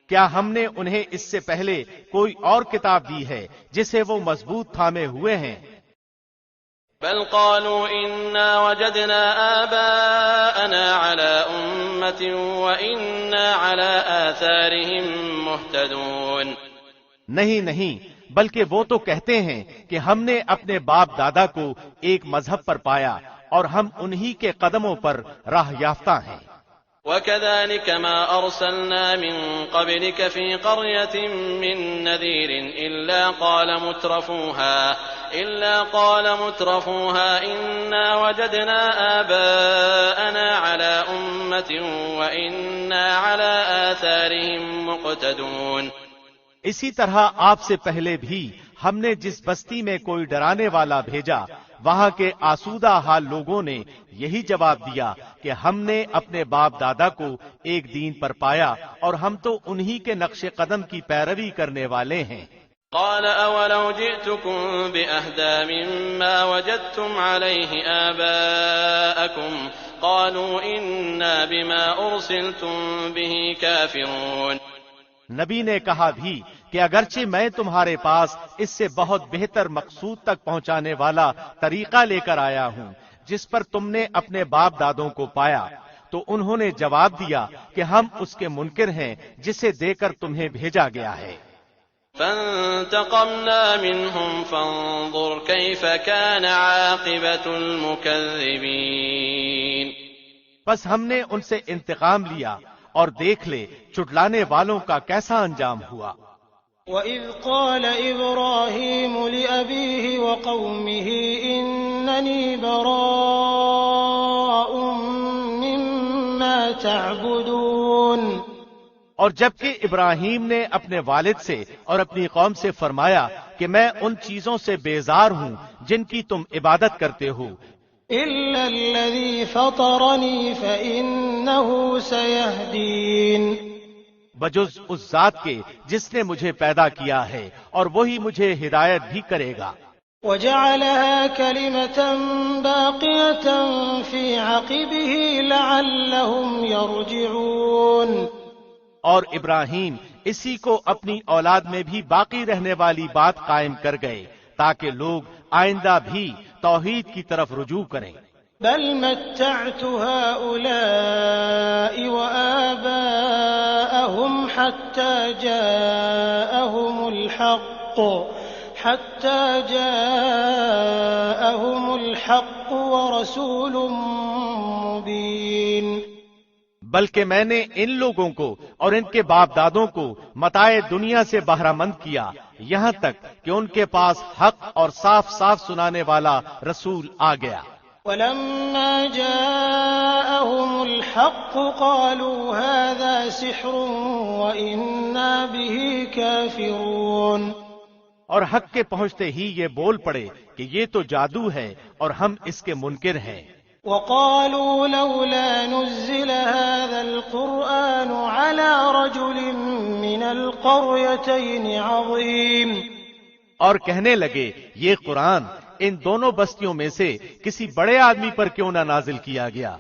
کیا ہم نے انہیں اس سے پہلے کوئی اور کتاب دی ہے جسے وہ مضبوط تھامے ہوئے ہیں؟ بل قالوا انا وجدنا آباءنا على امة وانا على آثارهم مهتدون. نہیں، بلکہ وہ تو کہتے ہیں کہ ہم نے اپنے باپ دادا کو ایک مذہب پر پایا اور ہم انہی کے قدموں پر راہ یافتہ ہیں. وكذلك ما أرسلنا من قبلك في قرية من نذير إلا قال مترفوها إنا وجدنا آباءنا على أمة وإنا على آثارهم مقتدون. اسی طرح آپ سے پہلے بھی ہم نے جس بستی میں کوئی ڈرانے والا بھیجا وہاں کے آسودہ حال لوگوں نے یہی جواب دیا کہ ہم نے اپنے باپ دادا کو ایک دین پر پایا اور ہم تو انہی کے نقش قدم کی پیروی کرنے والے ہیں. قال اولو جئتكم بأهدى مما وجدتم عليه آباءكم قالوا إنا بما أرسلتم به كافرون. نبی نے کہا بھی کہ اگرچہ میں تمہارے پاس اس سے بہت بہتر مقصود تک پہنچانے والا طریقہ لے کر آیا ہوں جس پر تم نے اپنے باپ دادوں کو پایا، تو انہوں نے جواب دیا کہ ہم اس کے منکر ہیں جسے دے کر تمہیں بھیجا گیا ہے. فانتقمنا منهم فانظر كيف كان عاقبة المكذبين. بس ہم نے ان سے انتقام لیا اور دیکھ لے چٹلانے والوں کا کیسا انجام ہوا. وَإِذْ قَالَ إِبْرَاهِيمُ لِأَبِيهِ وَقَوْمِهِ إِنَّنِي بَرَاءٌ مِّمَّا تَعْبُدُونَ. اور جبکہ ابراہیم نے اپنے والد سے اور اپنی قوم سے فرمایا کہ میں ان چیزوں سے بیزار ہوں جن کی تم عبادت کرتے ہو، إِلَّا الَّذِي فَطَرَنِي فَإِنَّهُ سَيَهْدِينِ. بجز اس ذات کے جس نے مجھے پیدا کیا ہے اور وہی مجھے ہدایت بھی کرے گا. وَجَعَلَهَا كَلِمَةً بَاقِيَةً فِي عَقِبِهِ لَعَلَّهُمْ يَرْجِعُونَ. اور ابراہیم اسی کو اپنی اولاد میں بھی باقی رہنے والی بات قائم کر گئے تاکہ لوگ آئندہ بھی توحید کی طرف رجوع کریں. بل متعت هؤلاء وآباءهم حتى جاءهم الحق ورسول مبين. بلکہ میں نے ان لوگوں کو اور ان کے باپ دادوں کو متاع دنیا سے بہرہ مند کیا یہاں تک کہ ان کے پاس حق اور صاف سنانے والا رسول آ گیا. ولما جاءهم الحق قالوا هذا سحر وإنا به كافرون. اور حق کے پہنچتے ہی یہ بول پڑے کہ یہ تو جادو ہے اور ہم اس کے منکر ہیں. وقالوا لولا نزل هذا القرآن على رجل من القريتين عظيم. اور کہنے لگے یہ قرآن ان دونوں بستیوں میں سے کسی بڑے آدمی پر کیوں نہ نازل کیا گیا.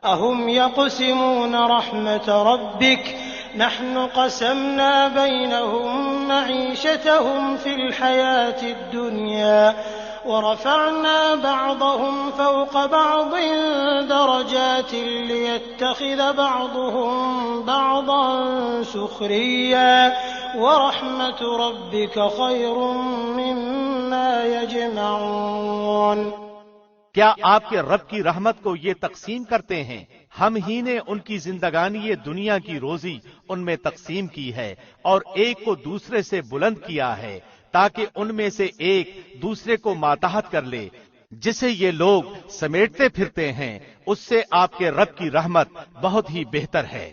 اهم يقسمون رحمت ربك نحن قسمنا بينهم معيشتهم في الحياة الدنيا ورفعنا بعضهم فوق بعض درجات ليتخذ بعضهم بعضا سخريا ورحمة ربك خير مما يجمعون. کیا آپ کے رب کی رحمت کو یہ تقسیم کرتے ہیں؟ ہم ہی نے ان کی زندگانی یہ دنیا کی روزی ان میں تقسیم کی ہے اور ایک کو دوسرے سے بلند کیا ہے تاکہ ان میں سے ایک دوسرے کو ماتحت کر لے. جسے یہ لوگ سمیٹتے پھرتے ہیں اس سے آپ کے رب کی رحمت بہت ہی بہتر ہے.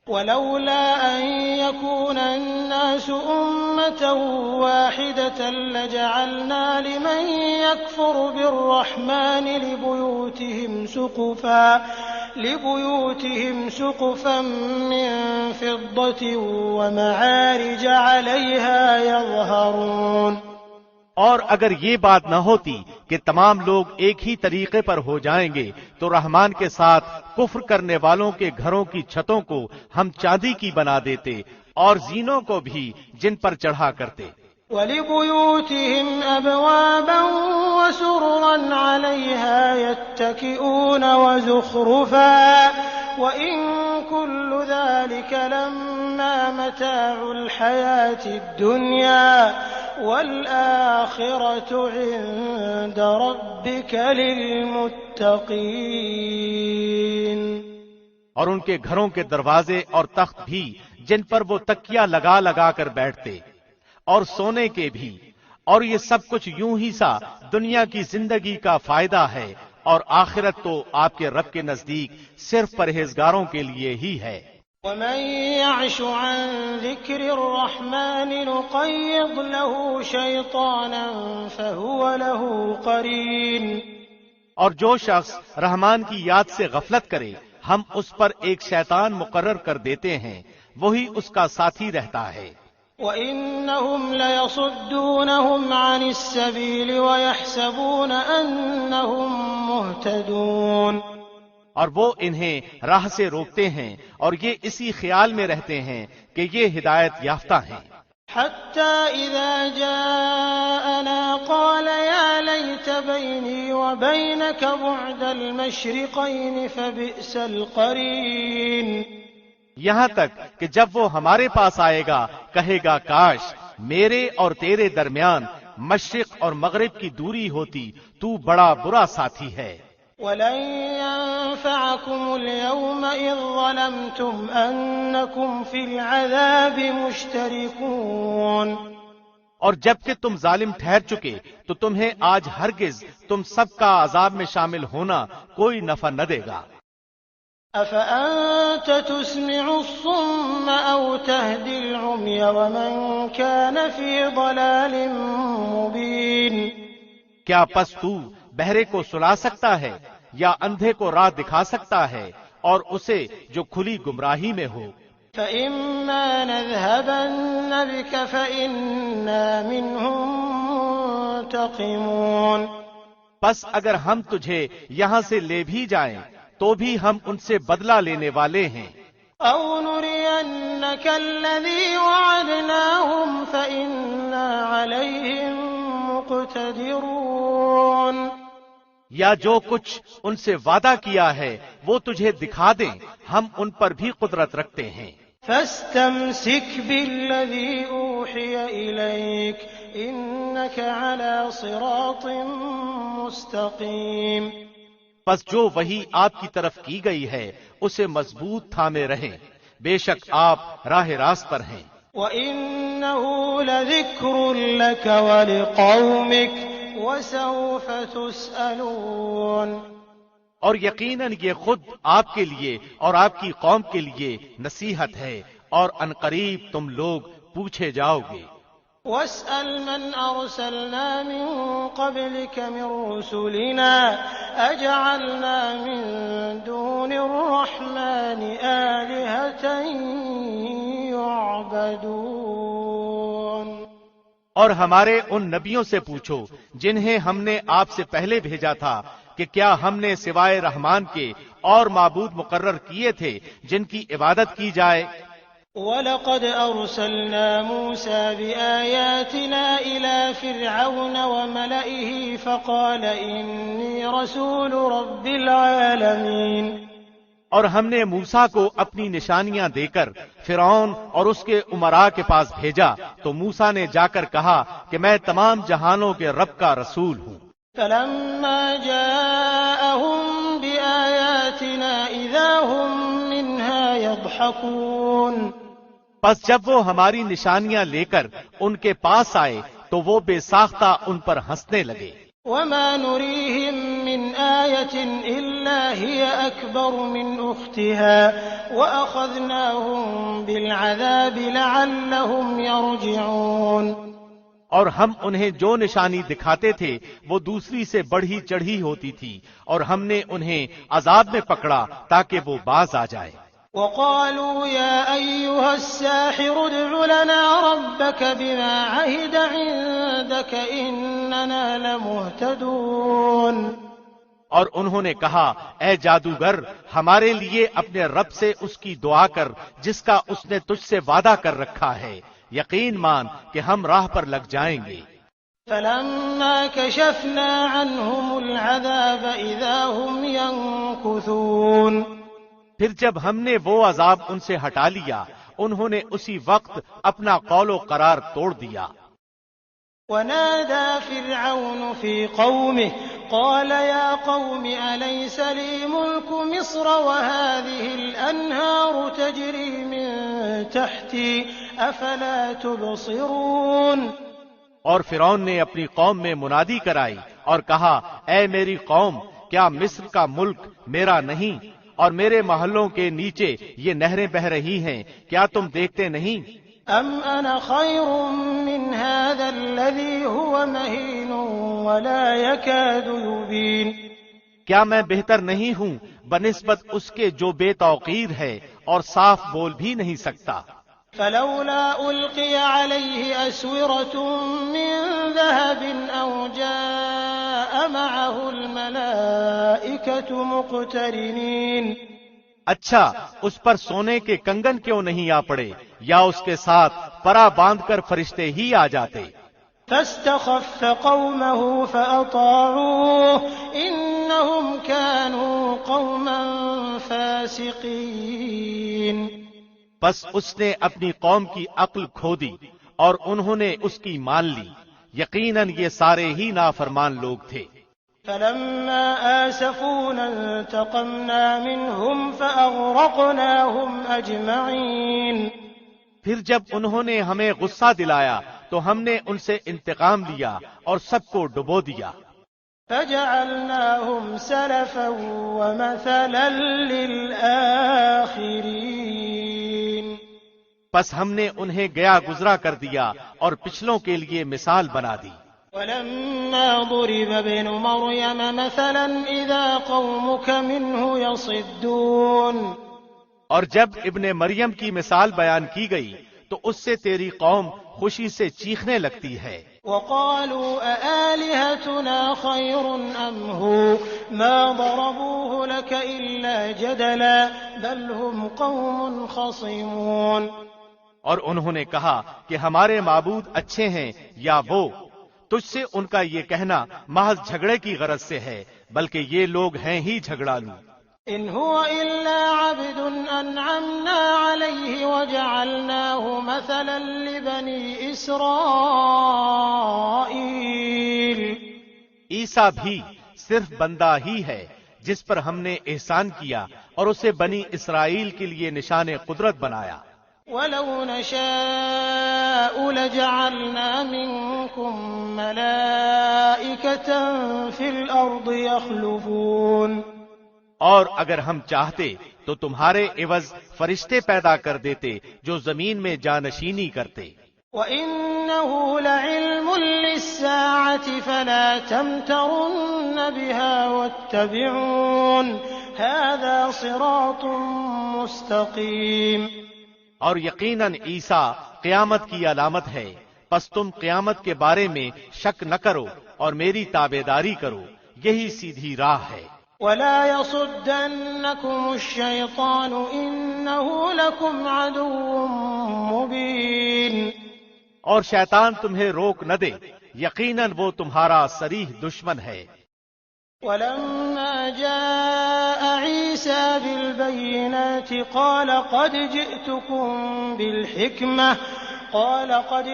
ولولا أن يكون الناس أمة واحدة لجعلنا لمن يكفر بالرحمن لبيوتهم سقفا من فضة ومعارج عليها يظهرون. اور اگر یہ بات نہ ہوتی کہ تمام لوگ ایک ہی طریقے پر ہو جائیں گے تو رحمان کے ساتھ کفر کرنے والوں کے گھروں کی چھتوں کو ہم چاندی کی بنا دیتے اور زینوں کو بھی جن پر چڑھا کرتے. وَلِبُيُوتِهِمْ أَبْوَابًا وَسُرُرًا عَلَيْهَا يَتَّكِئُونَ وَزُخْرُفًا وَإِن كُلُّ ذَلِكَ لَمَّا مَتَاعُ الْحَيَاةِ الدُّنْيَا وَالْآخِرَةُ عِندَ رَبِّكَ لِلْمُتَّقِينَ. اور ان کے گھروں کے دروازے اور تخت بھی جن پر وہ تکیہ لگا لگا کر بیٹھتے اور سونے کے بھی، اور یہ سب کچھ یوں ہی سا دنیا کی زندگی کا فائدہ ہے، اور آخرت تو آپ کے رب کے نزدیک صرف پرہیزگاروں کے لیے ہی ہے. وَمَن يَعْشُ عَن ذِكْرِ الرَّحْمَنِ نُقَيِّضْ لَهُ شَيْطَانًا فَهُوَ لَهُ قَرِينٌ. اور جو شخص رحمان کی یاد سے غفلت کرے ہم اس پر ایک شیطان مقرر کر دیتے ہیں، وہی اس کا ساتھی رہتا ہے. وَإِنَّهُمْ لَيَصُدُّونَهُمْ عَنِ السَّبِيلِ وَيَحْسَبُونَ أَنَّهُمْ مُهْتَدُونَ. اور وہ انہیں راہ سے روکتے ہیں اور یہ اسی خیال میں رہتے ہیں کہ یہ ہدایت یافتہ ہیں. حَتَّى إِذَا جَاءَنَا قَالَ يَا لَيْتَ بَيْنِي وَبَيْنَكَ بُعْدَ الْمَشْرِقَيْنِ فَبِئْسَ الْقَرِينُ. یہاں تک کہ جب وہ ہمارے پاس آئے گا کہے گا کاش میرے اور تیرے درمیان مشرق اور مغرب کی دوری ہوتی، تو بڑا برا ساتھی ہے. وَلَن يَنفَعَكُمُ الْيَوْمَ إِذ ظَّلَمْتُمْ أَنَّكُمْ فِي الْعَذَابِ مُشْتَرِكُونَ. اور جب کہ تم ظالم ٹھہر چکے تو تمہیں آج ہرگز تم سب کا عذاب میں شامل ہونا کوئی نفع نہ دے گا. أَفَأَنتَ تُسْمِعُ الصُّمَّ أَوْ تَهْدِي الْعُمْيَ وَمَن كَانَ فِي ضَلَالٍ مُّبِينٍ. کیا پس تو بہرے کو سلا سکتا ہے یا اندھے کو راہ دکھا سکتا ہے اور اسے جو کھلی گمراہی میں ہو؟ فَإِمَّا نَذْهَبَنَّ بِكَ فَإِنَّا مِنْهُمْ مُنْتَقِمُونَ. پس اگر ہم تجھے یہاں سے لے بھی جائیں تو بھی ہم ان سے بدلہ لینے والے ہیں. أَوْ نُرِيَنَّكَ الَّذِي وَعَدْنَاهُمْ فَإِنَّا عَلَيْهِمْ مُقْتَدِرُونَ. یا جو کچھ ان سے وعدہ کیا ہے وہ تجھے دکھا دیں، ہم ان پر بھی قدرت رکھتے ہیں. فَاسْتَمْسِكْ بِالَّذِي أُوحِيَ إِلَيْكَ إِنَّكَ عَلَى صِرَاطٍ مُسْتَقِيمٍ. پس جو وحی آپ کی طرف کی گئی ہے اسے مضبوط تھامے رہیں، بے شک آپ راہ راست پر ہیں. وَإِنَّهُ لَذِكْرٌ لَكَ وَلِقَوْمِكَ وَسَوْفَ تُسْأَلُونَ. اور یقیناً یہ خود آپ کے لیے اور آپ کی قوم کے لیے نصیحت ہے، اور عنقریب تم لوگ پوچھے جاؤ گے. وَاسْأَلْ مَنْ أَرْسَلْنَا مِن قَبْلِكَ مِن رُّسُلِنَا أَجَعَلْنَا مِن دُونِ الرَّحْمَٰنِ آلِهَةً يُعْبَدُونَ. اور ہمارے ان نبیوں سے پوچھو جنہیں ہم نے آپ سے پہلے بھیجا تھا کہ کیا ہم نے سوائے رحمان کے اور معبود مقرر کیے تھے جن کی عبادت کی جائے. وَلَقَدْ أَرْسَلْنَا مُوسَىٰ بِآيَاتِنَا إِلَىٰ فِرْعَوْنَ وَمَلَئِهِ فَقَالَ إِنِّي رَسُولُ رَبِّ الْعَالَمِينَ. اور ہم نے موسیٰ کو اپنی نشانیاں دے کر فرعون اور اس کے امراء کے پاس بھیجا تو موسیٰ نے جا کر کہا کہ میں تمام جہانوں کے رب کا رسول ہوں. فَلَمَّا جَاءَهُم بِآيَاتِنَا إِذَا هُم مِّنْهَا يَضْحَكُونَ. پس جب وہ ہماری نشانیاں لے کر ان کے پاس آئے تو وہ بے ساختہ ان پر ہنسنے لگے. وما نريهم من آية إلا هي أكبر من أختها وأخذناهم بالعذاب لعلهم يرجعون۔ اور ہم انہیں جو نشانی دکھاتے تھے وہ دوسری سے بڑھی چڑھی ہوتی تھی، اور ہم نے انہیں عذاب میں پکڑا تاکہ وہ باز آ جائے۔ وقالوا يا أيها الساحر ادع لنا ربك بما عهد عندك إننا لمهتدون۔ اور انہوں نے کہا اے جادوگر ہمارے لیے اپنے رب سے اس کی دعا کر جس کا اس نے تجھ سے وعدہ کر رکھا ہے، یقین مان کہ ہم راہ پر لگ جائیں گے۔ فلما كشفنا عنهم العذاب إذا هم ينكثون۔ پھر جب ہم نے وہ عذاب ان سے ہٹا لیا انہوں نے اسی وقت اپنا قول و قرار توڑ دیا۔ ونادى فرعون في قومه قال يا قوم أليس لي ملك مصر وهذه الأنهار تجري من تحتي أفلا تبصرون۔ اور فرعون نے اپنی قوم میں منادی کرائی اور کہا اے میری قوم کیا مصر کا ملک میرا نہیں اور میرے محلوں کے نیچے یہ نہریں بہ رہی ہیں، کیا تم دیکھتے نہیں؟ ام انا خیر من هذا الذي هو مهين ولا يكاد يبين۔ کیا میں بہتر نہیں ہوں بنسبت اس کے جو بے توقیر ہے اور صاف بول بھی نہیں سکتا؟ فلولا ألقي عليه أسورة من ذهب أو جاء معه الملائكة مقترنين۔ اچھا اس پر سونے کے کنگن کیوں نہیں آ پڑے یا اس کے ساتھ پرا باندھ کر فرشتے ہی آ جاتے؟ فاستخف قومه فأطاعوه إنهم كانوا قوما فاسقين۔ بس اس نے اپنی قوم کی عقل کھو دی اور انہوں نے اس کی مان لی، یقیناً یہ سارے ہی نافرمان لوگ تھے۔ فلما آسفونا انتقمنا منهم فأغرقناهم أجمعين۔ پھر جب انہوں نے ہمیں غصہ دلایا تو ہم نے ان سے انتقام لیا اور سب کو ڈبو دیا۔ فجعلناهم سلفا ومثلا للآخرين۔ پس ہم نے انہیں گیا گزرا کر دیا اور پچھلوں کے لیے مثال بنا دی۔ ولما ضرب ابن مريم مثلا إذا قومك منه يصدون۔ اور جب ابن مریم کی مثال بیان کی گئی تو اس سے تیری قوم خوشی سے چیخنے لگتی ہے۔ وقالوا أآلهتنا خير أم هو ما ضربوه لك إلا جدلا بل هم قوم خصمون۔ اور انہوں نے کہا کہ ہمارے معبود اچھے ہیں یا وہ، تجھ سے ان کا یہ کہنا محض جھگڑے کی غرض سے ہے، بلکہ یہ لوگ ہیں ہی جھگڑالو۔ إن هو إلا عبد أنعمنا عليه وجعلناه مثلا لبني إسرائيل۔ عیسیٰ بھی صرف بندہ ہی ہے جس پر ہم نے احسان کیا اور اسے بنی اسرائیل کے لیے نشان قدرت بنایا۔ وَلَوْ نَشَاءُ لَجَعَلْنَا مِنكُم مَّلَائِكَةً فِي الْأَرْضِ يَخْلُفُونَ۔ اور اگر ہم چاہتے تو تمہارے عوض فرشتے پیدا کر دیتے جو زمین میں جانشینی کرتے۔ وَإِنَّهُ لَعِلْمٌ لِّلسَّاعَةِ فَلَا تَمْتَرُنَّ بِهَا وَاتَّبِعُونِ هَذَا صِرَاطٌ مُّسْتَقِيمٌ۔ اور یقیناً عیسیٰ قیامت کی علامت ہے، پس تم قیامت کے بارے میں شک نہ کرو اور میری تابعداری کرو، یہی سیدھی راہ ہے۔ وَلَا يَصُدَّنَّكُمُ الشَّيْطَانُ إِنَّهُ لَكُمْ عَدُوٌّ مُّبِينٌ۔ اور شیطان تمہیں روک نہ دے، یقیناً وہ تمہارا صریح دشمن ہے۔ وَلَمَّا جَاءَ عِيسَى بِالْبَيِّنَاتِ قَالَ قَدْ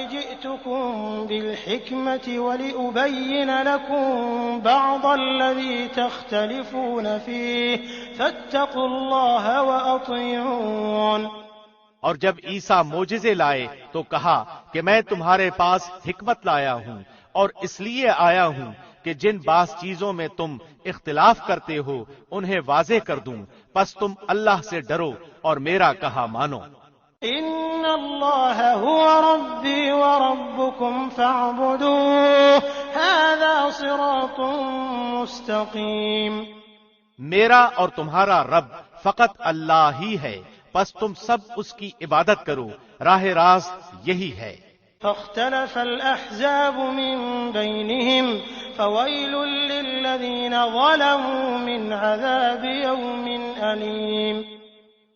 جِئْتُكُم بِالْحِكْمَةِ وَلِأُبَيِّنَ لَكُم بَعْضَ الَّذِي تَخْتَلِفُونَ فِيهِ فَاتَّقُوا اللَّهَ وَأَطِيعُونِ۔ اور جب عیسیٰ معجزے لائے تو کہا کہ میں تمہارے پاس حکمت لایا ہوں اور اس لیے آیا ہوں کہ جن بعض چیزوں میں تم اختلاف کرتے ہو انہیں واضح کر دوں، پس تم اللہ سے ڈرو اور میرا کہا مانو۔ ان اللہ هو ربی وربکم فاعبدوہ ھذا صراط مستقیم۔ میرا اور تمہارا رب فقط اللہ ہی ہے، پس تم سب اس کی عبادت کرو، راہ راست یہی ہے۔ فاختلف الأحزاب من بينهم فويل للذين ظلموا من عذاب يوم أليم۔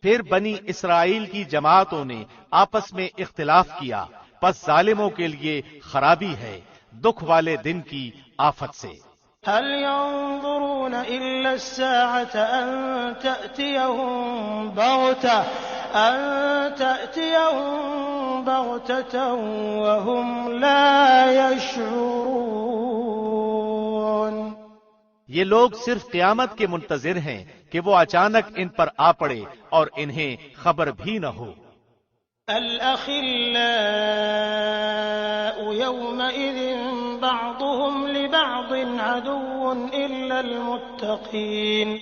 پھر بنی اسرائیل کی جماعتوں نے آپس میں اختلاف کیا، پس ظالموں کے لیے خرابی ہے دکھ والے دن کی آفت سے۔ هل ينظرون إلا الساعة أن تأتيهم بغتة وهم لا يشعرون۔ یہ لوگ صرف قیامت کے منتظر ہیں کہ وہ اچانک ان پر آ پڑے اور انہیں خبر بھی نہ ہو۔ الأخلاء يومئذ بعضهم لبعض عدو إلا المتقين۔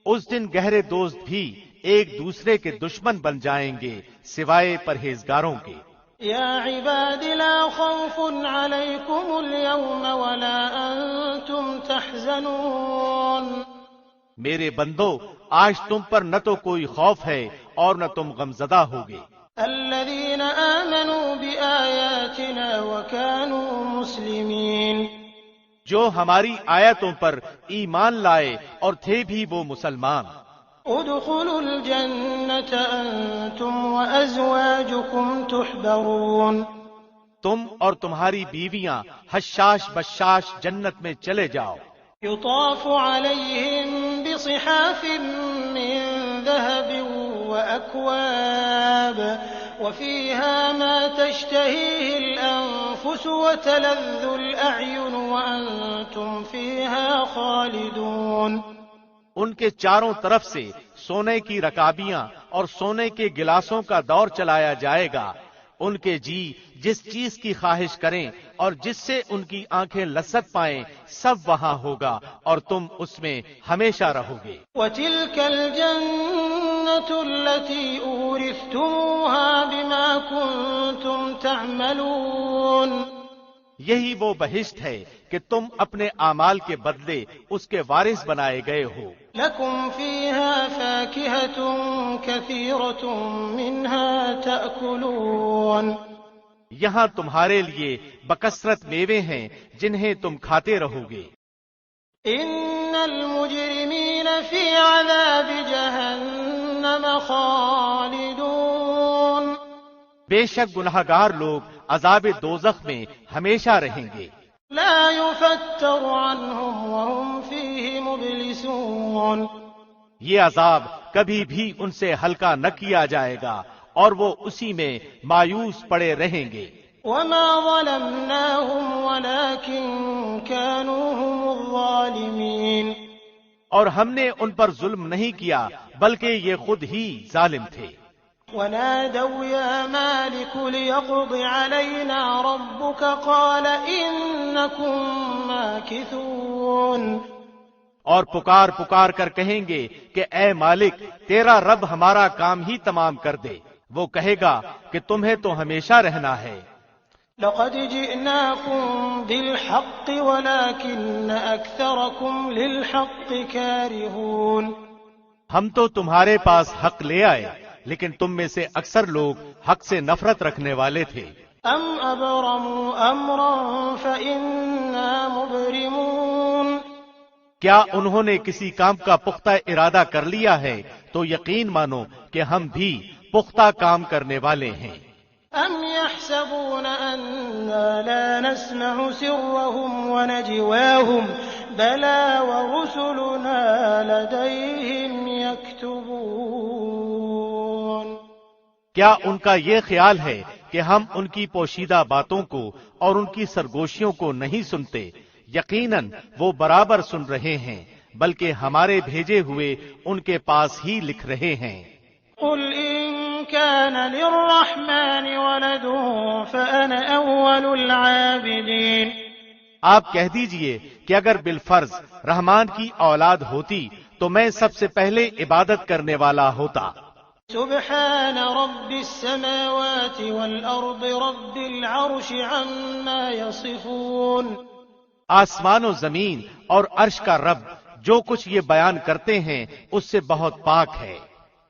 اس دن گہرے دوست بھی ایک دوسرے کے دشمن بن جائیں گے سوائے پرہیزگاروں کے۔ یا عباد لا خوف علیکم اليوم ولا انتم تحزنون۔ میرے بندو آج تم پر نہ تو کوئی خوف ہے اور نہ تم غمزدہ ہوگے۔ الذین آمنوا بآیاتنا وكانوا مسلمین۔ جو ہماری آیتوں پر ایمان لائے اور تھے بھی وہ مسلمان۔ ادخلوا الجنة انتم وازواجكم تحبرون۔ تم اور تمہاری بیویاں حشاش بشاش جنت میں چلے جاؤ۔ يطاف عليهم بصحاف من ذهب وأكواب وفيها ما تشتهيه الأنفس وتلذ الأعين وأنتم فيها خالدون۔ ان کے چاروں طرف سے سونے کی رکابیاں اور سونے کے گلاسوں کا دور چلایا جائے گا۔ ان کے جی جس چیز کی خواہش کریں اور جس سے ان کی آنکھیں لذت پائیں سب وہاں ہوگا اور تم اس میں ہمیشہ رہو گے۔ وَتِلْكَ الْجَنَّةُ الَّتِي أُورِثْتُمُوهَا بِمَا كُنتُمْ تَعْمَلُونَ۔ یہی وہ بہشت ہے کہ تم اپنے اعمال کے بدلے اس کے وارث بنائے گئے ہو۔ لَكُمْ فِيهَا فَاكِهَةٌ كَثِيرَةٌ مِنْهَا تَأْكُلُونَ۔ یہاں تمہارے لیے بکثرت میوے ہیں جنہیں تم کھاتے رہو گے۔ إِنَّ الْمُجْرِمِينَ فِي عَذَابِ جَهَنَّمَ خَالِدُونَ۔ بے شک گناہگار لوگ عذاب دوزخ میں ہمیشہ رہیں گے۔ لا يفتر عنهم وهم فيه مبلسون۔ یہ عذاب کبھی بھی ان سے ہلکا نہ کیا جائے گا اور وہ اسی میں مایوس پڑے رہیں گے۔ وما ظلمناهم ولكن كانوا هم الظالمين۔ اور ہم نے ان پر ظلم نہیں کیا بلکہ یہ خود ہی ظالم تھے۔ ونادوا يا مالك ليقض علينا ربك قال إنكم ماكثون۔ اور پکار پکار کر کہیں گے کہ اے مالک تیرا رب ہمارا کام ہی تمام کر دے، وہ کہے گا کہ تمہیں تو ہمیشہ رہنا ہے۔ لقد جئناكم بالحق ولكن أكثركم للحق كارهون۔ ہم تو تمہارے پاس حق لے آئے لیکن تم میں سے اکثر لوگ حق سے نفرت رکھنے والے تھے۔ ام ابرموا امرا فإنا مبرمون۔ کیا انہوں نے کسی کام کا پختہ ارادہ کر لیا ہے تو یقین مانو کہ ہم بھی پختہ کام کرنے والے ہیں۔ ام يحسبون أنا لا نسمع سرهم ونجواهم بلى ورسلنا لديهم يكتبون۔ کیا ان کا یہ خیال ہے کہ ہم ان کی پوشیدہ باتوں کو اور ان کی سرگوشیوں کو نہیں سنتے؟ یقیناً وہ برابر سن رہے ہیں بلکہ ہمارے بھیجے ہوئے ان کے پاس ہی لکھ رہے ہیں۔ قل إن كان للرحمن ولد فأنا أول العابدين۔ آپ کہہ دیجئے کہ اگر بالفرض رحمان کی اولاد ہوتی تو میں سب سے پہلے عبادت کرنے والا ہوتا۔ سبحان رب السماوات والأرض رب العرش عما يصفون۔ آسمان و زمین اور عرش کا رب جو کچھ یہ بیان کرتے ہیں اس سے بہت پاک ہے۔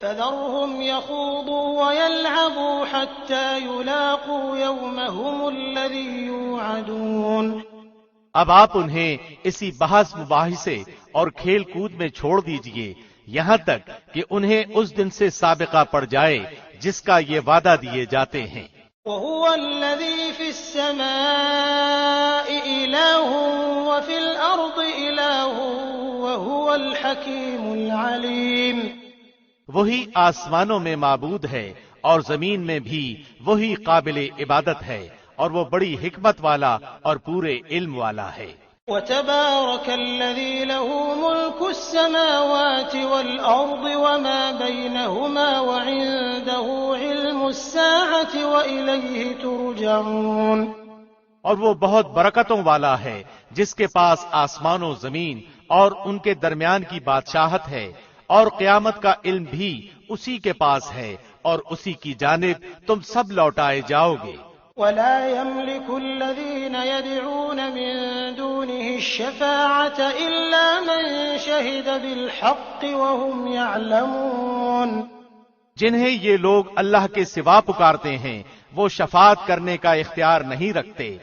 فذرهم يخوضوا ويلعبوا حتى يلاقوا يومهم الذي يوعدون۔ اب آپ انہیں اسی بحث مباحثے اور کھیل کود میں چھوڑ دیجئے یہاں تک کہ انہیں اس دن سے سابقہ پڑ جائے جس کا یہ وعدہ دیے جاتے ہیں۔ وهو الذي في السماء إله وفي الأرض إله وهو الحكيم العليم۔ وہی آسمانوں میں معبود ہے اور زمین میں بھی وہی قابل عبادت ہے اور وہ بڑی حکمت والا اور پورے علم والا ہے۔ وتبارك الذي له ملك السماوات والأرض وما بينهما وعنده علم الساعة وإليه ترجعون۔ اور وہ بہت برکتوں والا ہے جس کے پاس آسمان و زمین اور ان کے درمیان کی بادشاہت ہے، اور قیامت کا علم بھی اسی کے پاس ہے اور اسی کی جانب تم سب لوٹائے جاؤ گے۔ ولا يملك الذين يدعون من دونه الشفاعة إلا من شهد بالحق وهم يعلمون۔ جنہیں یہ لوگ اللہ کے سوا پکارتے ہیں وہ شفاعت کرنے کا اختیار نہیں رکھتے،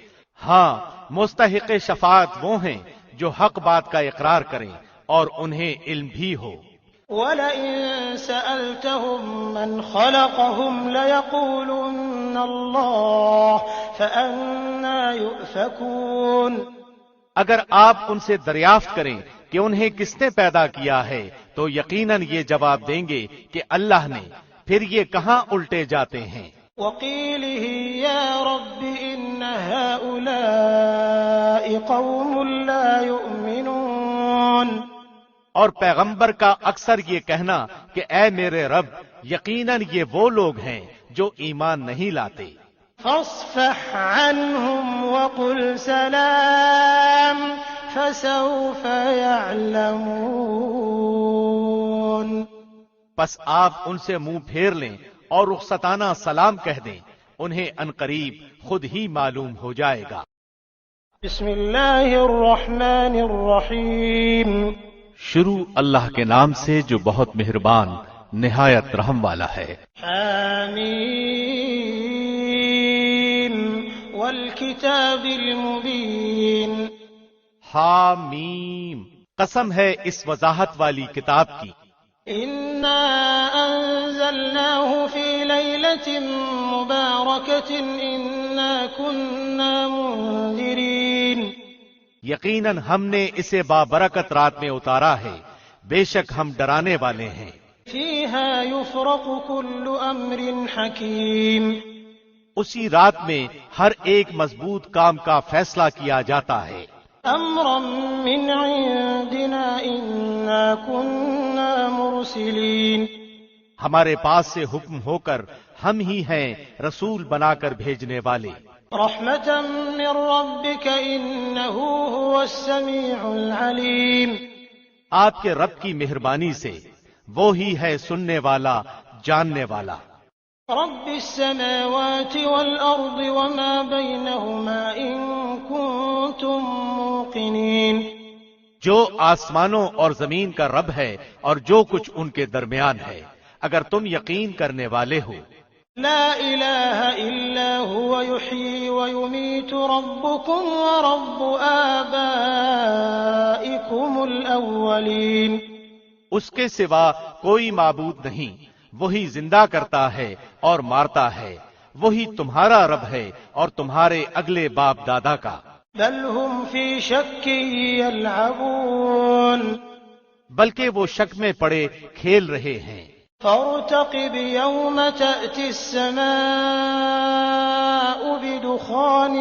ہاں مستحق شفاعت وہ ہیں جو حق بات کا اقرار کریں اور انہیں علم بھی ہو۔ وَلَئِن سَأَلْتَهُم مَّنْ خَلَقَهُمْ لَيَقُولُنَّ اللَّهُ فَأَنَّىٰ يُؤْفَكُونَ۔ اگر آپ ان سے دریافت کریں کہ انہیں کس نے پیدا کیا ہے تو یقیناً یہ جواب دیں گے کہ اللہ نے، پھر یہ کہاں الٹے جاتے ہیں۔ وَقِيلِهِ يَا رَبِّ إِنَّ هَٰؤُلَاءِ قَوْمٌ لَّا يُؤْمِنُونَ۔ اور پیغمبر کا اکثر یہ کہنا کہ اے میرے رب یقیناً یہ وہ لوگ ہیں جو ایمان نہیں لاتے۔ فاصفح عنهم وقل سلام فسوف يعلمون۔ پس آپ ان سے منہ پھیر لیں اور رخصتانہ سلام کہہ دیں، انہیں عنقریب خود ہی معلوم ہو جائے گا۔ بسم اللہ الرحمن الرحیم۔ شروع اللہ کے نام سے جو بہت مہربان نہایت رحم والا ہے۔ حامیم والکتاب المبین۔ حامیم، قسم ہے اس وضاحت والی کتاب کی۔ انا انزلناه فی لیلۃ مبارکۃ انا کنا منذرین۔ یقیناً ہم نے اسے بابرکت رات میں اتارا ہے، بے شک ہم ڈرانے والے ہیں۔ فیہا یفرق کل امر حکیم۔ اسی رات میں ہر ایک مضبوط کام کا فیصلہ کیا جاتا ہے۔ امرا من عندنا انا کنا مرسلین۔ ہمارے پاس سے حکم ہو کر ہم ہی ہیں رسول بنا کر بھیجنے والے۔ رحمتا من ربک انہ هو السمیع العلیم۔ آپ کے رب کی مہربانی سے وہ ہی ہے سننے والا، جاننے والا۔ رب السماوات والارض وما بینہما ان کنتم موقنین۔ جو آسمانوں اور زمین کا رب ہے اور جو کچھ ان کے درمیان ہے، اگر تم یقین کرنے والے ہو۔ لا الہ الا هو یحیی ویمیت ربکم ورب آبائکم الاولین۔ اس کے سوا کوئی معبود نہیں، وہی زندہ کرتا ہے اور مارتا ہے، وہی تمہارا رب ہے اور تمہارے اگلے باپ دادا کا۔ بل ہم فی شک یلعبون۔ بلکہ وہ شک میں پڑے کھیل رہے ہیں۔ فارتقب یوم تأتی السماء بدخان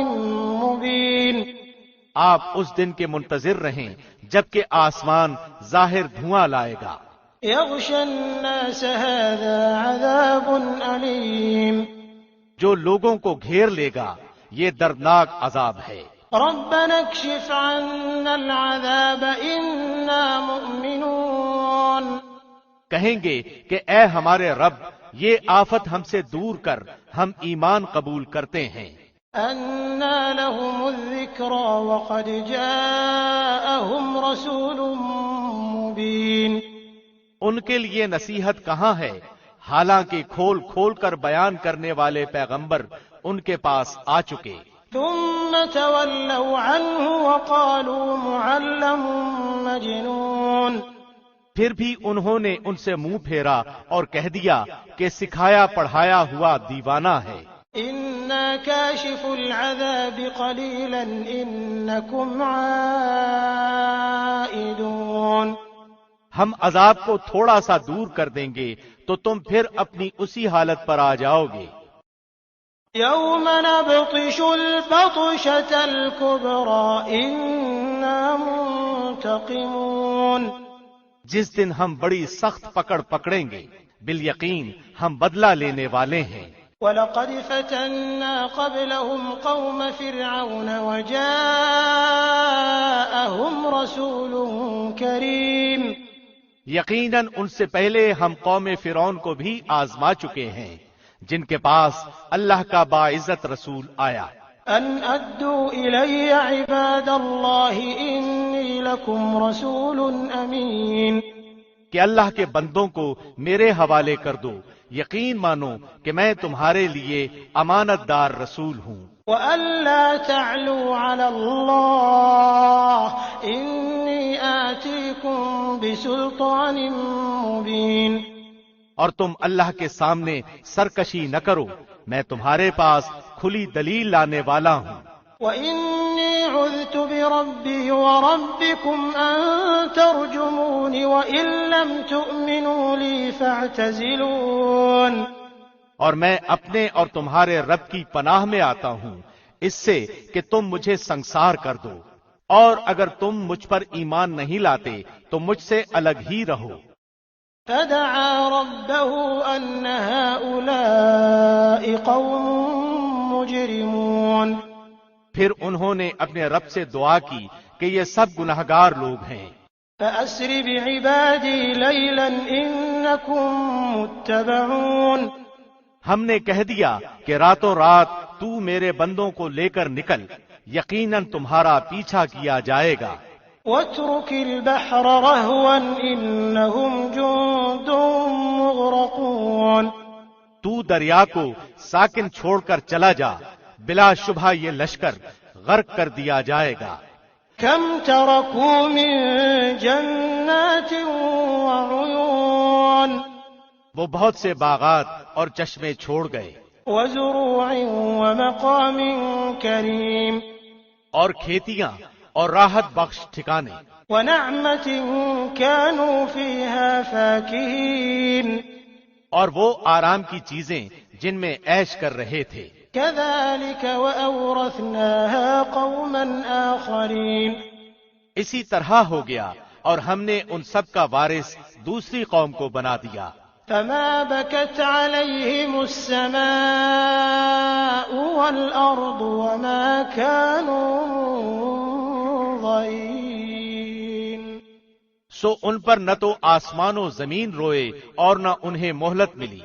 مبین۔ آپ اس دن کے منتظر رہیں جبکہ آسمان ظاہر دھواں لائے گا۔ یغشی الناس هذا عذاب علیم۔ جو لوگوں کو گھیر لے گا، یہ دردناک عذاب ہے۔ ربنا اكشف عنا العذاب إنا مؤمنون. کہیں گے کہ اے ہمارے رب، یہ آفت ہم سے دور کر، ہم ایمان قبول کرتے ہیں. أنى لهم الذكرى وقد جاءهم رسول مبين. ان کے لیے نصیحت کہاں ہے، حالانکہ کھول کھول کر بیان کرنے والے پیغمبر ان کے پاس آ چکے. ثم تولوا عنه وقالوا معلم مجنون. پھر بھی انہوں نے ان سے منہ پھیرا اور کہہ دیا کہ سکھایا پڑھایا ہوا دیوانہ ہے. إنا كاشف العذاب قليلا إنكم عائدون. ہم عذاب کو تھوڑا سا دور کر دیں گے تو تم پھر اپنی اسی حالت پر آ جاؤ گے. يوم نبطش البطشة الكبرى إنا منتقمون. جس دن ہم بڑی سخت پکڑ پکڑیں گے، بالیقین ہم بدلہ لینے والے ہیں. وَلَقَدْ فَتَنَّا قَبْلَهُمْ قَوْمَ فِرْعَوْنَ وَجَاءَهُمْ رَسُولٌ كَرِيمٌ. یقیناً ان سے پہلے ہم قوم فرعون کو بھی آزما چکے ہیں، جن کے پاس اللہ کا باعزت رسول آیا. أَنْ أَدُّوا إِلَيَّ عِبَادَ اللَّهِ إِنِّي لَكُمْ رَسُولٌ أَمِينٌ. کہ اللہ کے بندوں کو میرے حوالے کر دو، یقین مانو کہ میں تمہارے لیے امانت دار رسول ہوں. وَأَلَّا تَعْلُوا عَلَى اللَّهِ إِنِّي آتِيكُمْ بِسُلْطَانٍ مُبِينٍ. اور تم اللہ کے سامنے سرکشی نہ کرو، میں تمہارے پاس کھلی دلیل لانے والا ہوں. وَإِنِّي عُذْتُ بِرَبِّي وَرَبِّكُمْ أَن تَرْجُمُونِ وَإِن لَّمْ تُؤْمِنُوا لِي فَاعْتَزِلُونِ. اور میں اپنے اور تمہارے رب کی پناہ میں آتا ہوں اس سے کہ تم مجھے سنسار کر دو، اور اگر تم مجھ پر ایمان نہیں لاتے تو مجھ سے الگ ہی رہو. فَدَعَا رَبَّهُ أَنَّ هَٰؤُلَاءِ قَوْمٌ مُجْرِمُونَ. پھر انہوں نے اپنے رب سے دعا کی کہ یہ سب گنہگار لوگ ہیں. فَأَسْرِ بِعِبَادِي لَيْلًا إِنَّكُمْ مُتَّبَعُونَ. ہم نے کہہ دیا کہ راتوں رات تو میرے بندوں کو لے کر نکل، یقیناً تمہارا پیچھا کیا جائے گا. وَاتْرُكِ الْبَحْرَ رَهْوًا إِنَّهُمْ جُندٌ مُغْرَقُونَ. تو دریا کو ساکن چھوڑ کر چلا جا، بلا شبہ یہ لشکر غرق کر دیا جائے گا. كَمْ تَرَكُوا مِن جَنَّاتٍ وَعُيُونٍ. وہ بہت سے باغات اور چشمے چھوڑ گئے، وَزُرُوعٍ وَمَقَامٍ كَرِيمٍ. اور کھیتیاں اور راحت بخش ٹھکانے، وَنَعْمَةٍ كَانُوا فِيهَا فَاكِهِينَ. اور وہ آرام کی چیزیں جن میں عیش کر رہے تھے. كَذَلِكَ وَأَوْرَثْنَاهَا قَوْمًا آخَرِينَ. اسی طرح ہو گیا اور ہم نے ان سب کا وارث دوسری قوم کو بنا دیا. فَمَا بَكَتْ عَلَيْهِمُ السَّمَاءُ وَالْأَرْضُ وَمَا كَانُوا مُنظَرِينَ. سو ان پر نہ تو آسمان و زمین روئے اور نہ انہیں مہلت ملی.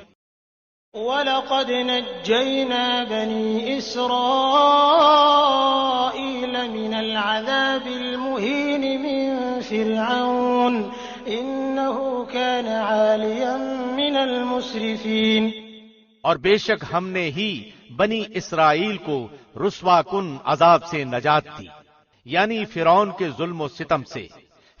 وَلَقَدْ نَجَّيْنَا بَنِي إِسْرَائِيلَ مِنَ الْعَذَابِ الْمُهِينِ مِنْ فِرْعَوْنَ إِنَّهُ كَانَ عَالِيًا مِنَ الْمُسْرِفِينَ. اور بے شک ہم نے ہی بنی اسرائیل کو رسوا کن عذاب سے نجات دی، یعنی فرعون کے ظلم و ستم سے.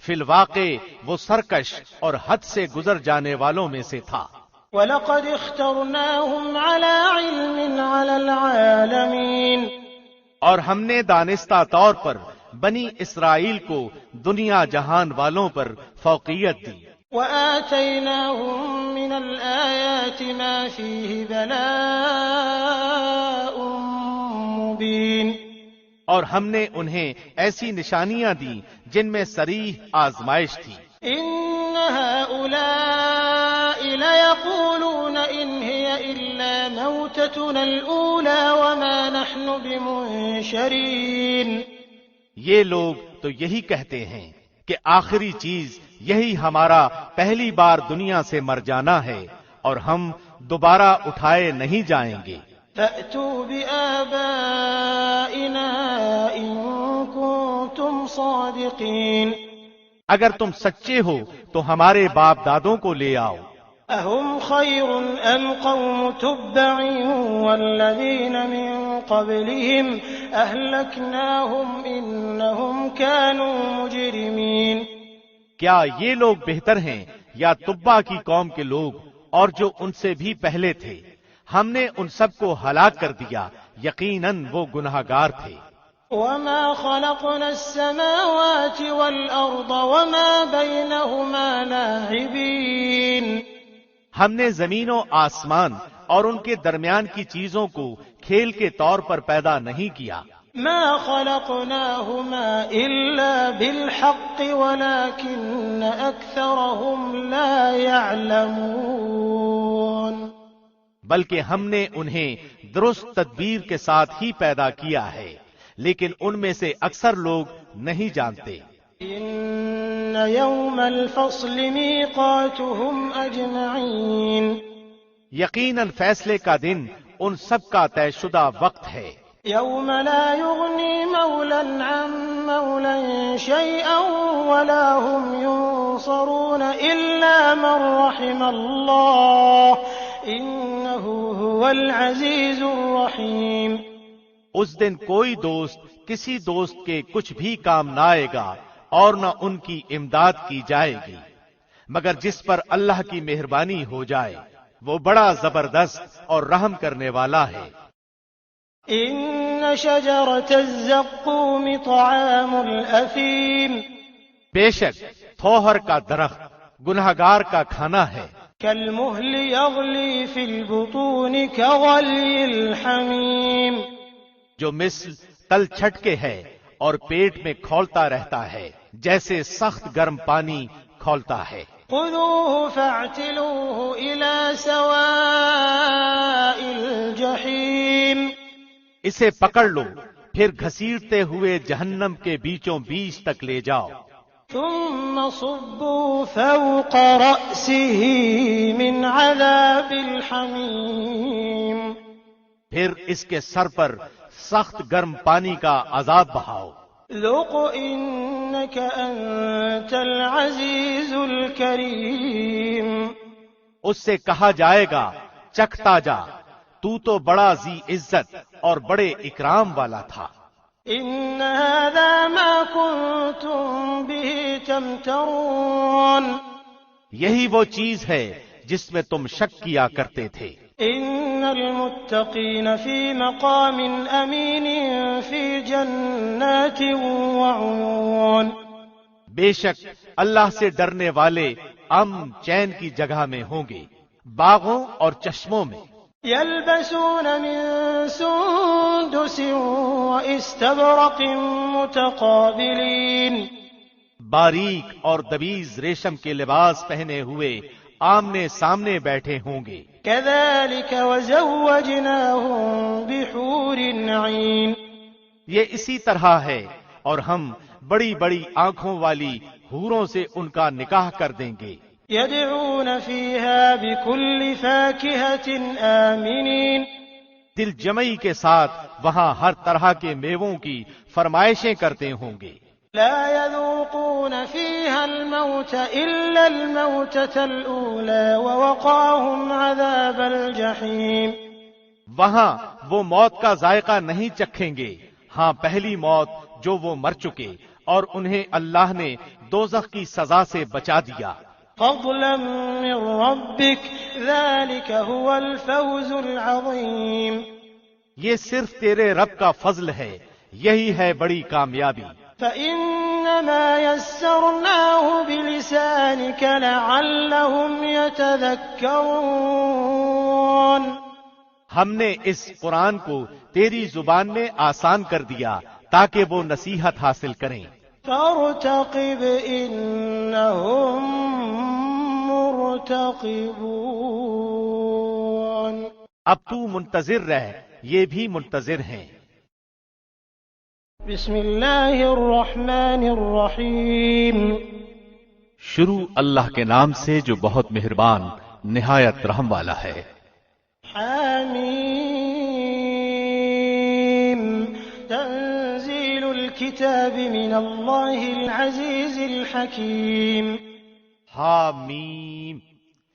فی الواقع وہ سرکش اور حد سے گزر جانے والوں میں سے تھا. وَلَقَدِ اخْتَرْنَاهُمْ عَلَىٰ عِلْمٍ عَلَى الْعَالَمِينَ. اور ہم نے دانستہ طور پر بنی اسرائیل کو دنیا جہان والوں پر فوقیت دی. وَآتَيْنَاهُم مِّنَ الْآيَاتِ مَا فِيهِ بَلَاءٌ مُّبِينٌ. اور ہم نے انہیں ایسی نشانیاں دی جن میں صریح آزمائش تھی. إِنَّ هَٰؤُلَاءِ لَيَقُولُونَ إِنْ هِيَ إِلَّا مَوْتَتُنَا الْأُولَىٰ وَمَا نَحْنُ بِمُنشَرِينَ. یہ لوگ تو یہی کہتے ہیں کہ آخری چیز یہی ہمارا پہلی بار دنیا سے مر جانا ہے اور ہم دوبارہ اٹھائے نہیں جائیں گے۔ فَأْتُوا بِآبَائِنَا إِن كُنتُمْ صَادِقِينَ۔ اگر تم سچے ہو تو ہمارے باپ دادوں کو لے آؤ۔ أَهُمْ خَيْرٌ أَمْ قَوْمُ تُبَّعٍ وَالَّذِينَ مِن قَبْلِهِمْ أَهْلَكْنَاهُمْ إِنَّهُمْ كَانُوا مُجْرِمِينَ۔ کیا یہ لوگ بہتر ہیں یا تبع کی قوم کے لوگ اور جو ان سے بھی پہلے تھے؟ ہم نے ان سب کو ہلاک کر دیا، یقیناً وہ گناہگار تھے۔ وَمَا خَلَقْنَا السَّمَاوَاتِ وَالْأَرْضَ وَمَا بَيْنَهُمَا لَاعِبِينَ۔ ہم نے زمین و آسمان اور ان کے درمیان کی چیزوں کو کھیل کے طور پر پیدا نہیں کیا۔ مَا خَلَقْنَاهُمَا إِلَّا بِالْحَقِّ وَلَكِنَّ أَكْثَرَهُمْ لَا يَعْلَمُونَ۔ بلکہ ہم نے انہیں درست تدبیر کے ساتھ ہی پیدا کیا ہے، لیکن ان میں سے اکثر لوگ نہیں جانتے۔ إِنَّ يَوْمَ الْفَصْلِ مِيقَاتُهُمْ أَجْمَعِينَ۔ یقیناً فیصلے کا دن ان سب کا طے شدہ وقت ہے۔ يَوْمَ لَا يُغْنِي مَوْلًى عَن مَّوْلًى شَيْئًا وَلَا هُمْ يُنصَرُونَ إِلَّا مَن رَّحِمَ اللَّهُ إِنَّهُ هُوَ الْعَزِيزُ الرَّحِيمُ۔ اس دن کوئی دوست کسی دوست کے کچھ بھی کام نہ آئے گا اور نہ ان کی امداد کی جائے گی، مگر جس پر اللہ کی مہربانی ہو جائے، وہ بڑا زبردست اور رحم کرنے والا ہے۔ إِنَّ شَجَرَةَ الزَّقُّومِ طَعَامُ الْأَثِيمِ۔ بے شک تھوہر کا درخت گنہگار کا کھانا ہے۔ كَالْمُهْلِ يَغْلِي فِي الْبُطُونِ كَغَلْيِ الْحَمِيمِ۔ جو مثل تل چھٹکے ہے اور پیٹ میں کھولتا رہتا ہے جیسے سخت گرم پانی کھولتا ہے۔ خُذُوهُ فَاعْتِلُوهُ إِلَى سَوَاءِ الْجَحِيمِ۔ اسے پکڑ لو پھر گھسیٹتے ہوئے جہنم کے بیچوں بیچ تک لے جاؤ۔ ثُمَّ صُبُّوا فَوْقَ رَأْسِهِ مِنْ عَذَابِ الْحَمِيمِ۔ پھر اس کے سر پر سخت گرم پانی کا عذاب بہاؤ۔ ذُقْ إِنَّكَ أَنْتَ الْعَزِيزُ الْكَرِيمُ۔ اس سے کہا جائے گا چکھتا جا، تو تو بڑا ذی عزت اور بڑے اکرام والا تھا۔ إِنَّ هَذَا مَا كُنْتُمْ بِهِ تَمْتَرُونَ۔ یہی وہ چیز ہے جس میں تم شک کیا کرتے تھے۔ إِنَّ الْمُتَّقِينَ فِي مَقَامٍ أَمِينٍ فِي جَنَّاتٍ وَعُيُونٍ۔ بے شک اللہ سے ڈرنے والے امن چین کی جگہ میں ہوں گے، باغوں اور چشموں میں۔ يَلْبَسُونَ مِن سُندُسٍ وَإِسْتَبْرَقٍ مُتَقَابِلِينَ۔ باریک اور دبیز ریشم کے لباس پہنے ہوئے آمنے سامنے بیٹھے ہوں گے۔ كَذَلِكَ وَزَوَّجْنَاهُم بِحُورٍ عِينٍ۔ یہ اسی طرح ہے اور ہم بڑی بڑی آنکھوں والی حوروں سے ان کا نکاح کر دیں گے۔ يَدْعُونَ فِيهَا بِكُلِّ فَاكِهَةٍ آمِنِينَ۔ دل جمعی کے ساتھ وہاں ہر طرح کے میووں کی فرمائشیں کرتے ہوں گے۔ لا يذوقون فيها الموت إلا الموتة الأولى ووقاهم عذاب الجحيم۔ وہاں وہ موت کا ذائقہ نہیں چکھیں گے، ہاں پہلی موت جو وہ مر چکے، اور انہیں اللہ نے دوزخ کی سزا سے بچا دیا۔ فضلا من ربك ذلك هو الفوز العظيم۔ یہ صرف تیرے رب کا فضل ہے، یہی ہے بڑی کامیابی۔ فإنما يسرناه بلسانك لعلهم يتذكرون۔ ہم نے اس قرآن کو تیری زبان میں آسان کر دیا تاکہ وہ نصیحت حاصل کریں۔ فارتقب إنهم مرتقبون۔ اب تو منتظر رہ، یہ بھی منتظر ہیں۔ بسم اللہ الرحمن الرحیم شروع اللہ کے نام سے جو بہت مہربان نہایت رحم والا ہے۔ حامیم تنزیل الکتاب من اللہ العزیز الحکیم۔ حامیم،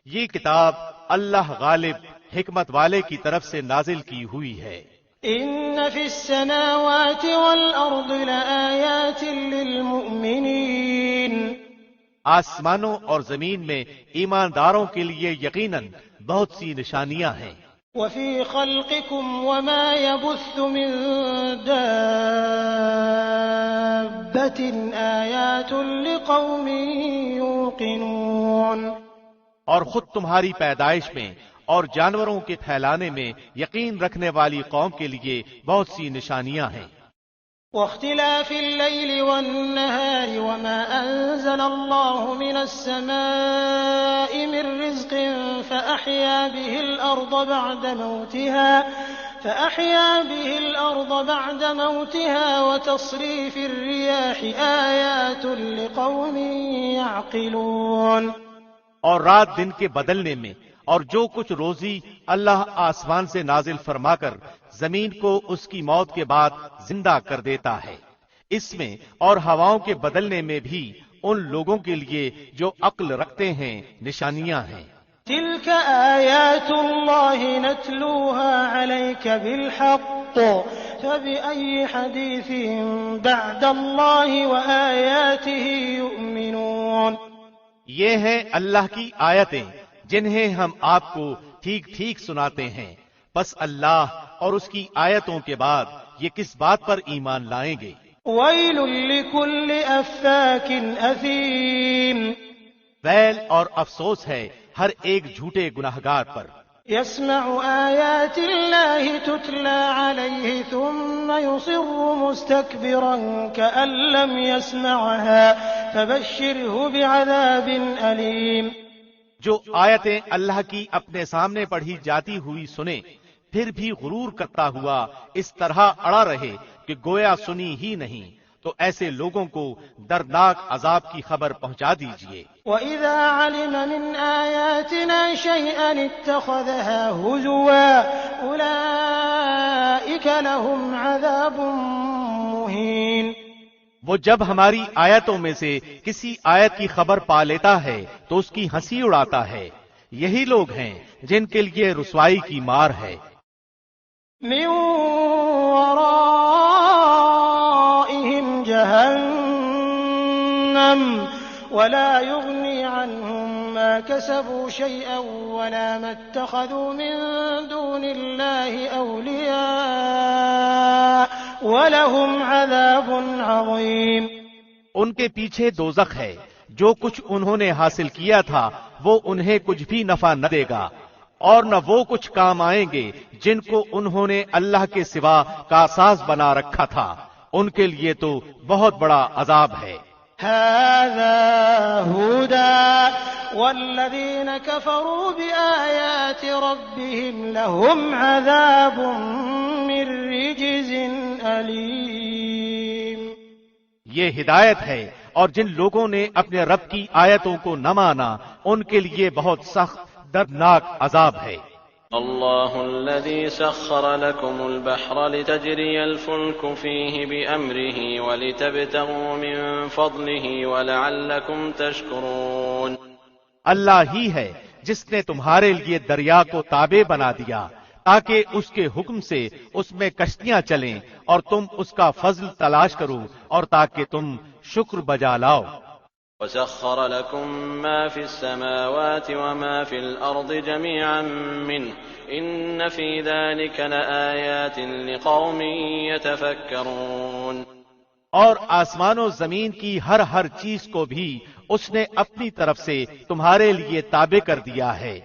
یہ کتاب اللہ غالب حکمت والے کی طرف سے نازل کی ہوئی ہے۔ ان فی السماوات والارض لآیات للمؤمنین۔ آسمانوں اور زمین میں ایمانداروں کے لیے یقیناً بہت سی نشانیاں ہیں۔ وفی خلقکم وما يبث من دابۃ آیات لقوم یوقنون۔ اور خود تمہاری پیدائش میں اور جانوروں کے پھیلانے میں یقین رکھنے والی قوم کے لیے بہت سی نشانیاں ہیں۔ واختلاف الليل والنهار وما أنزل الله من السماء من رزق فأحيا به الأرض بعد موتها وتصريف الرياح آيات لقوم يعقلون۔ اور رات دن کے بدلنے میں اور جو کچھ روزی اللہ آسمان سے نازل فرما کر زمین کو اس کی موت کے بعد زندہ کر دیتا ہے، اس میں اور ہواؤں کے بدلنے میں بھی ان لوگوں کے لیے جو عقل رکھتے ہیں نشانیاں ہیں۔ تلك آیات اللہ نتلوها علیک بالحق فبأي حدیث بعد اللہ وآیاته یؤمنون۔ یہ ہیں اللہ کی آیتیں جنہیں ہم آپ کو ٹھیک ٹھیک سناتے ہیں، بس اللہ اور اس کی آیتوں کے بعد یہ کس بات پر ایمان لائیں گے؟ ویل لکل افاک اثیم۔ ویل اور افسوس ہے ہر ایک جھوٹے گناہگار پر۔ يسمع آیات اللہ تتلى علیہ ثم يصر مستكبرا كأن لم يسمعها فبشره بعذاب علیم۔ جو آیتیں اللہ کی اپنے سامنے پڑھی جاتی ہوئی سنے پھر بھی غرور کرتا ہوا اس طرح اڑا رہے کہ گویا سنی ہی نہیں، تو ایسے لوگوں کو دردناک عذاب کی خبر پہنچا دیجیے۔ وَإِذَا عَلِمَ مِنْ آيَاتِنَا شَيْئًا اتَّخَذَهَا هُزُوًا أُولَئِكَ لَهُمْ عَذَابٌ مُهِينٌ۔ وہ جب ہماری آیتوں میں سے کسی آیت کی خبر پا لیتا ہے تو اس کی ہنسی اڑاتا ہے، یہی لوگ ہیں جن کے لیے رسوائی کی مار ہے۔ من ورائهم جهنم ولا يغني عنهم ما كسبوا شيئا ولا ما اتخذوا من دون الله أولياء وَلَهُمْ عَذَابٌ عَظِيمٌ۔ ان کے پیچھے دوزخ ہے، جو کچھ انہوں نے حاصل کیا تھا وہ انہیں کچھ بھی نفع نہ دے گا، اور نہ وہ کچھ کام آئیں گے جن کو انہوں نے اللہ کے سوا کاساز بنا رکھا تھا، ان کے لیے تو بہت بڑا عذاب ہے۔ هَذَا هُدًى وَالَّذِينَ كَفَرُوا بِآيَاتِ رَبِّهِمْ لَهُمْ عَذَابٌ مِّن رِّجْزٍ أَلِيمٌ۔ یہ ہدایت ہے، اور جن لوگوں نے اپنے رب کی آیتوں کو نہ مانا ان کے لیے بہت سخت دردناک عذاب ہے۔ اللہ الذي سخر لكم البحر لتجري الفلك فيه بأمره ولتبتغوا من فضله ولعلكم تشكرون۔ اللہ ہی ہے جس نے تمہارے لیے دریا کو تابع بنا دیا تاکہ اس کے حکم سے اس میں کشتیاں چلیں اور تم اس کا فضل تلاش کرو اور تاکہ تم شکر بجا لاؤ۔ وسخر لكم ما في السماوات وما في الأرض جميعا منه إن في ذلك لآيات لقوم يتفكرون۔ اور آسمان و زمین کی ہر چیز کو بھی اس نے اپنی طرف سے تمہارے لیے تابع کر دیا ہے،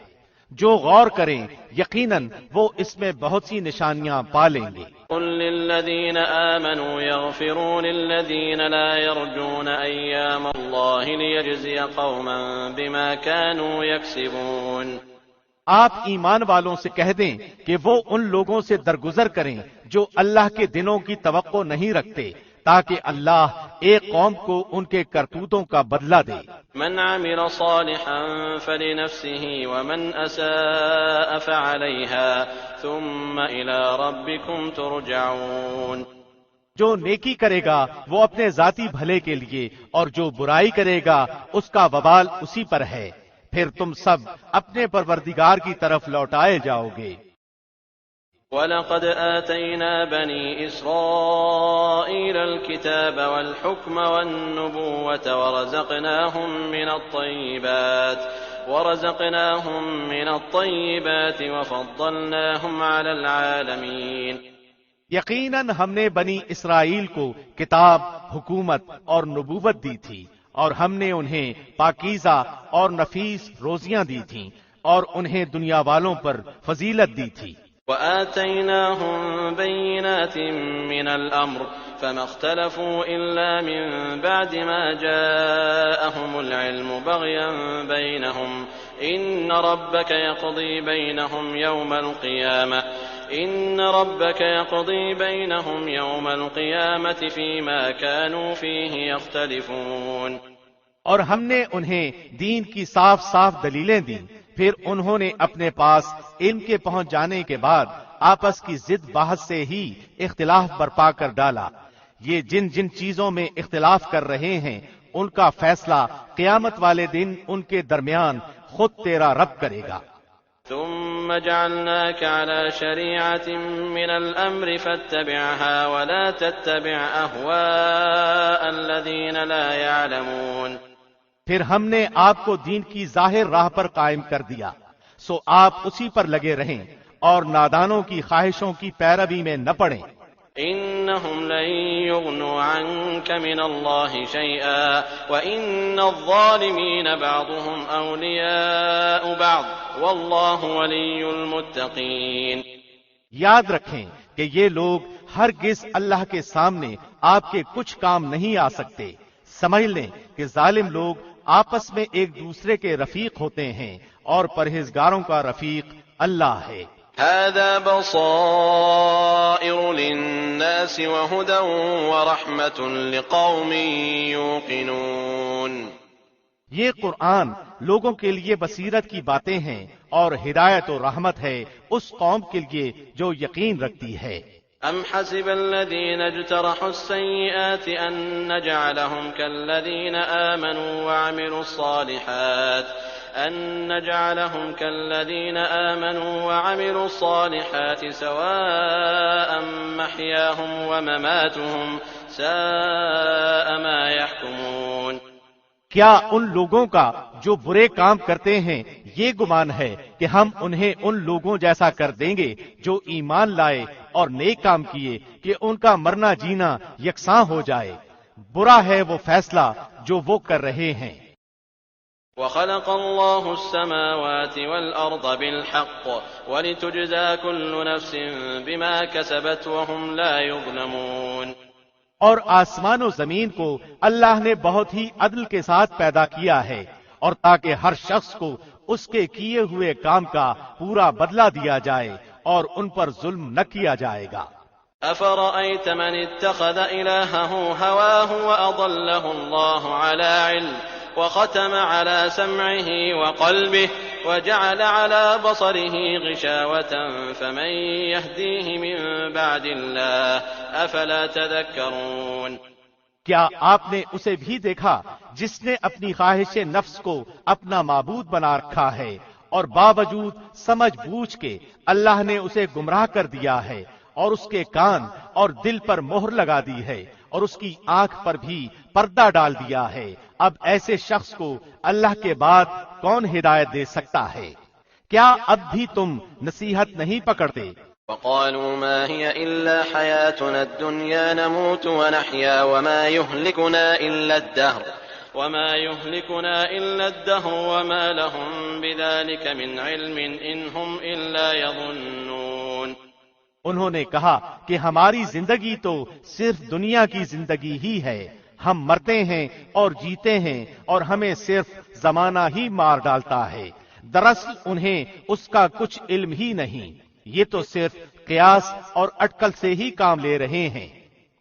جو غور کریں یقیناً وہ اس میں بہت سی نشانیاں پا لیں گے۔ قل للذین آمنوا یغفروا للذین لا یرجون ایام اللہ لیجزی قوما بما كانوا یکسبون۔ آپ ایمان والوں سے کہہ دیں کہ وہ ان لوگوں سے درگزر کریں جو اللہ کے دنوں کی توقع نہیں رکھتے، تاکہ اللہ ایک قوم کو ان کے کرتوتوں کا بدلہ دے۔ من عمل صالحا فلنفسه ومن أساء فعليها ثم إلى ربكم ترجعون۔ جو نیکی کرے گا وہ اپنے ذاتی بھلے کے لیے، اور جو برائی کرے گا اس کا وبال اسی پر ہے، پھر تم سب اپنے پروردگار کی طرف لوٹائے جاؤ گے۔ وَلَقَدْ آتَيْنَا بَنِي إِسْرَائِيلَ الْكِتَابَ وَالْحُكْمَ وَالنُّبُوَّةَ وَرَزَقْنَاهُم مِّنَ الطَّيِّبَاتِ وَفَضَّلْنَاهُمْ عَلَى الْعَالَمِينَ۔ یقیناً ہم نے بنی اسرائیل کو کتاب، حکومت اور نبوت دی تھی، اور ہم نے انہیں پاکیزہ اور نفیس روزیاں دی تھیں، اور انہیں دنیا والوں پر فضیلت دی تھی۔ وَآتَيْنَاهُم بَيِّنَاتٍ مِّنَ الْأَمْرِ فَمَا اخْتَلَفُوا إِلَّا مِن بَعْدِ مَا جَاءَهُمُ الْعِلْمُ بَغْيًا بَيْنَهُمْ إِنَّ رَبَّكَ يَقْضِي بَيْنَهُمْ يَوْمَ الْقِيَامَةِ فِيمَا كَانُوا فِيهِ يَخْتَلِفُونَ۔ اور ہم نے انہیں دین کی صاف صاف دلیلیں دیں، پھر انہوں نے اپنے پاس علم کے پہنچ جانے کے بعد آپس کی ضد بحث سے ہی اختلاف برپا کر ڈالا۔ یہ جن جن چیزوں میں اختلاف کر رہے ہیں ان کا فیصلہ قیامت والے دن ان کے درمیان خود تیرا رب کرے گا۔ ثم جعلناك على شريعة من الأمر فاتبعها ولا تتبع أهواء الذين لا يعلمون۔ پھر ہم نے آپ کو دین کی ظاہر راہ پر قائم کر دیا، سو آپ اسی پر لگے رہیں اور نادانوں کی خواہشوں کی پیروی میں نہ پڑیں۔ إنهم لن يغنوا عنك من الله شيئا وإن الظالمين بعضهم أولياء بعض والله ولي المتقين۔ یاد رکھیں کہ یہ لوگ ہرگز اللہ کے سامنے آپ کے کچھ کام نہیں آ سکتے۔ سمجھ لیں کہ ظالم لوگ آپس میں ایک دوسرے کے رفیق ہوتے ہیں، اور پرہیزگاروں کا رفیق اللہ ہے۔ هذا بصائر للناس وهدى ورحمة لقوم يوقنون۔ یہ قرآن لوگوں کے لیے بصیرت کی باتیں ہیں اور ہدایت و رحمت ہے اس قوم کے لیے جو یقین رکھتی ہے۔ أم حسب الذين اجترحوا السيئات أن نجعلهم كالذين آمنوا وعملوا الصالحات سواء محياهم ومماتهم ساء ما يحكمون۔ کیا ان لوگوں کا جو برے کام کرتے ہیں یہ گمان ہے کہ ہم انہیں ان لوگوں جیسا کر دیں گے جو ایمان لائے اور نیک کام کیے کہ ان کا مرنا جینا یکساں ہو جائے؟ برا ہے وہ فیصلہ جو وہ کر رہے ہیں۔ وخلق الله السماوات والأرض بالحق ولتجزى كل نفس بما كسبت وهم لا يظلمون۔ اور آسمان و زمین کو اللہ نے بہت ہی عدل کے ساتھ پیدا کیا ہے، اور تاکہ ہر شخص کو اس کے کیے ہوئے کام کا پورا بدلہ دیا جائے اور ان پر ظلم نہ کیا جائے گا۔ أفرأيت من اتخذ إلهه هواه وأضله الله على علم وختم على سمعه وقلبه وجعل على بصره غشاوة فمن يهديه من بعد الله أفلا تذكرون۔ کیا آپ نے اسے بھی دیکھا جس نے اپنی خواہش نفس کو اپنا معبود بنا رکھا ہے، اور باوجود سمجھ بوجھ کے اللہ نے اسے گمراہ کر دیا ہے، اور اس کے کان اور دل پر مہر لگا دی ہے، اور اس کی آنکھ پر بھی پردہ ڈال دیا ہے۔ اب ایسے شخص کو اللہ کے بعد کون ہدایت دے سکتا ہے؟ کیا اب بھی تم نصیحت نہیں پکڑتے؟ وقالوا ما هي إلا حياتنا الدنيا نموت ونحيا وما يهلكنا إلا الدهر وما لهم بذلك من علم إن هم إلا يظنون۔ انہوں نے کہا کہ ہماری زندگی تو صرف دنیا کی زندگی ہی ہے، ہم مرتے ہیں اور جیتے ہیں اور ہمیں صرف زمانہ ہی مار ڈالتا ہے، دراصل انہیں اس کا کچھ علم ہی نہیں، یہ تو صرف قیاس اور اٹکل سے ہی کام لے رہے ہیں۔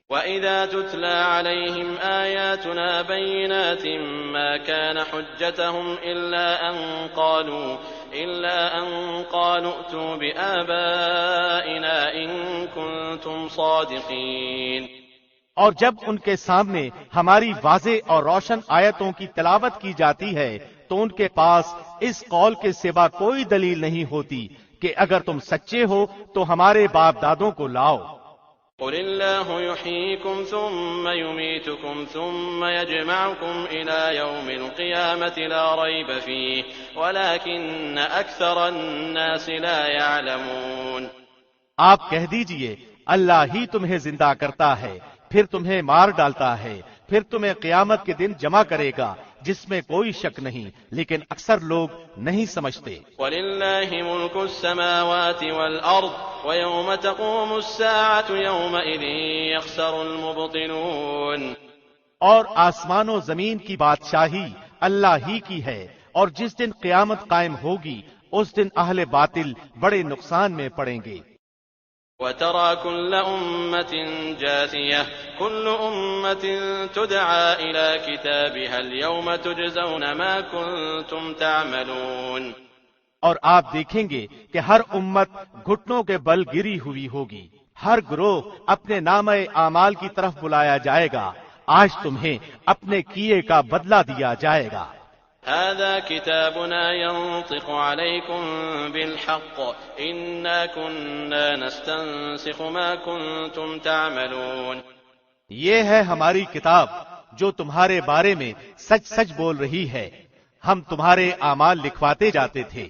وَإِذَا تُتْلَىٰ عَلَيْهِمْ آيَاتُنَا بَيِّنَاتٍ مَّا كَانَ حُجَّتَهُمْ إِلَّا أَن قَالُوا ائْتُوا بِآبَائِنَا إِن كُنتُمْ صَادِقِينَ۔ اور جب ان کے سامنے ہماری واضح اور روشن آیتوں کی تلاوت کی جاتی ہے تو ان کے پاس اس قول کے سوا کوئی دلیل نہیں ہوتی کہ اگر تم سچے ہو تو ہمارے باپ دادوں کو لاؤ۔ قُلِ اللَّهُ يُحْيِيكُمْ ثُمَّ يُمِيتُكُمْ ثُمَّ يَجْمَعُكُمْ إِلَىٰ يَوْمِ الْقِيَامَةِ لَا رَيْبَ فِيهِ وَلَٰكِنَّ أَكْثَرَ النَّاسِ لَا يَعْلَمُونَ۔ آپ کہہ دیجئے اللہ ہی تمہیں زندہ کرتا ہے، پھر تمہیں مار ڈالتا ہے، پھر تمہیں قیامت کے دن جمع کرے گا جس میں کوئی شک نہیں، لیکن اکثر لوگ نہیں سمجھتے۔ وَلِلَّهِ مُلْكُ السَّمَاوَاتِ وَالْأَرْضِ وَيَوْمَ تَقُومُ السَّاعَةُ يَوْمَئِذٍ يَخْسَرُ الْمُبْطِلُونَ۔ اور آسمان و زمین کی بادشاہی اللہ ہی کی ہے، اور جس دن قیامت قائم ہوگی اس دن اہل باطل بڑے نقصان میں پڑیں گے۔ وَتَرَىٰ كُلَّ أُمَّةٍ جَاثِيَةً كُلُّ أُمَّةٍ تُدْعَىٰ إِلَىٰ كِتَابِهَا الْيَوْمَ تُجْزَوْنَ مَا كُنتُمْ تَعْمَلُونَ۔ اور آپ دیکھیں گے کہ ہر امت گھٹنوں کے بل گری ہوئی ہوگی، ہر گروہ اپنے نامہ اعمال کی طرف بلایا جائے گا، آج تمہیں اپنے کیے کا بدلہ دیا جائے گا۔ هذا كتابنا ينطق عليكم بالحق إنا كنا نستنسخ ما كنتم تعملون۔ یہ ہے ہماری کتاب جو تمہارے بارے میں سچ سچ بول رہی ہے، ہم تمہارے اعمال لکھواتے جاتے تھے۔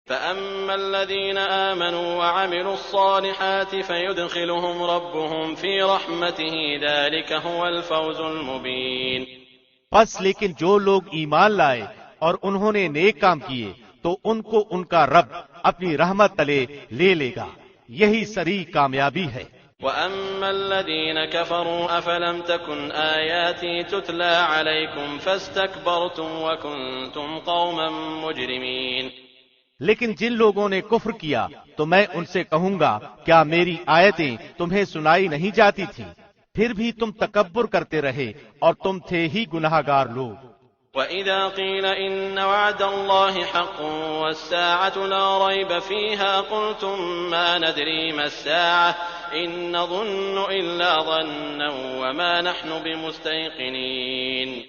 فَأَمَّا الَّذِينَ آمَنُوا وَعَمِلُوا الصَّالِحَاتِ فَيُدْخِلُهُمْ رَبُّهُمْ فِي رَحْمَتِهِ ذَلِكَ هُوَ الْفَوْزُ الْمُبِينُ۔ پس لیکن جو لوگ ایمان لائے اور انہوں نے نیک کام کیے تو ان کو ان کا رب اپنی رحمت تلے لے لے گا، یہی سری کامیابی ہے۔ وَأَمَّا الَّذِينَ كَفَرُوا أَفَلَمْ تَكُنْ آيَاتِي تُتْلَىٰ عَلَيْكُمْ فَاسْتَكْبَرْتُمْ وَكُنْتُمْ قَوْمًا مُجْرِمِينَ۔ لیکن جن لوگوں نے کفر کیا تو میں ان سے کہوں گا کیا میری آیتیں تمہیں سنائی نہیں جاتی تھی؟ پھر بھی تم تکبر کرتے رہے اور تم تھے ہی گناہگار لوگ۔ وَإِذَا قِيلَ إِنَّ وَعْدَ اللَّهِ حَقٌّ وَالسَّاعَةُ لَا رَيْبَ فِيهَا قُلْتُم مَّا نَدْرِي مَا السَّاعَةُ إِن نَّظُنُّ إِلَّا ظَنًّا وَمَا نَحْنُ بِمُسْتَيْقِنِينَ۔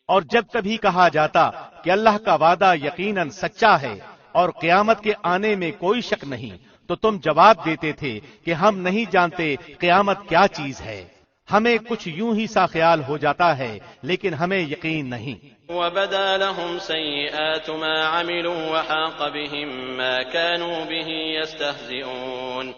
اور جب کبھی کہا جاتا کہ اللہ کا وعدہ یقیناً سچا ہے اور قیامت کے آنے میں کوئی شک نہیں، تو تم جواب دیتے تھے کہ ہم نہیں جانتے قیامت کیا چیز ہے، ہمیں کچھ یوں ہی سا خیال ہو جاتا ہے لیکن ہمیں یقین نہیں۔ وَبَدَا لَهُمْ سَيِّئَاتُ مَا عَمِلُوا وَحَاقَ بِهِم مَّا كَانُوا بِهِ يَسْتَهْزِئُونَ۔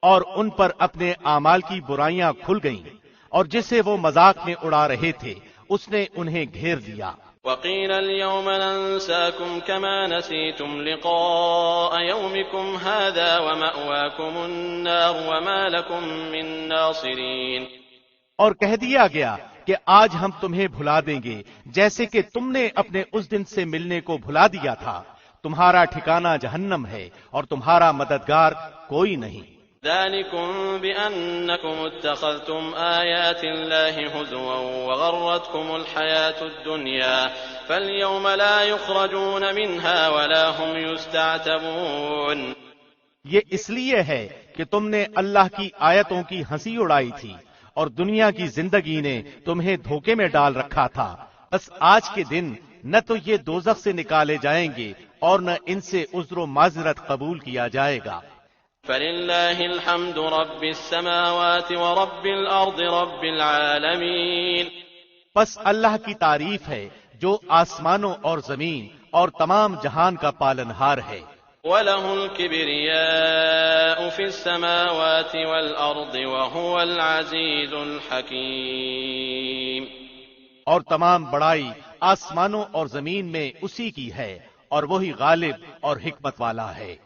اور ان پر اپنے اعمال کی برائیاں کھل گئیں اور جسے وہ مذاق میں اڑا رہے تھے اس نے انہیں گھیر دیا۔ وَقِيلَ الْيَوْمَ نَنسَاكُمْ كَمَا نَسِيتُمْ لِقَاءَ يَوْمِكُمْ هَٰذَا وَمَأْوَاكُمُ النَّارُ وَمَا لَكُم مِّن نَّاصِرِينَ۔ اور کہہ دیا گیا کہ آج ہم تمہیں بھلا دیں گے جیسے کہ تم نے اپنے اس دن سے ملنے کو بھلا دیا تھا، تمہارا ٹھکانہ جہنم ہے اور تمہارا مددگار کوئی نہیں۔ ذَلِكُم بِأَنَّكُمُ اتَّخَذْتُمْ آيَاتِ اللَّهِ هُزُوًا وَغَرَّتْكُمُ الْحَيَاةُ الدُّنْيَا فَالْيَوْمَ لَا يُخْرَجُونَ مِنْهَا وَلَا هُمْ يُسْتَعْتَبُونَ۔ یہ اس لیے ہے کہ تم نے اللہ کی آیتوں کی ہنسی اڑائی تھی اور دنیا کی زندگی نے تمہیں دھوکے میں ڈال رکھا تھا، بس آج کے دن نہ تو یہ دوزخ سے نکالے جائیں گے اور نہ ان سے عذر و معذرت قبول کیا جائے گا۔ فَلِلَّهِ الْحَمْدُ رَبِّ السَّمَاوَاتِ وَرَبِّ الْأَرْضِ رَبِّ الْعَالَمِينَ۔ بس اللہ کی تعریف ہے جو آسمانوں اور زمین اور تمام جہان کا پالنہار ہے۔ وَلَهُ الْكِبْرِيَاءُ فِي السَّمَاوَاتِ وَالْأَرْضِ وَهُوَ الْعَزِيزُ الْحَكِيمُ۔ اور تمام بڑائی آسمانوں اور زمین میں اسی کی ہے اور وہی غالب اور حکمت والا ہے۔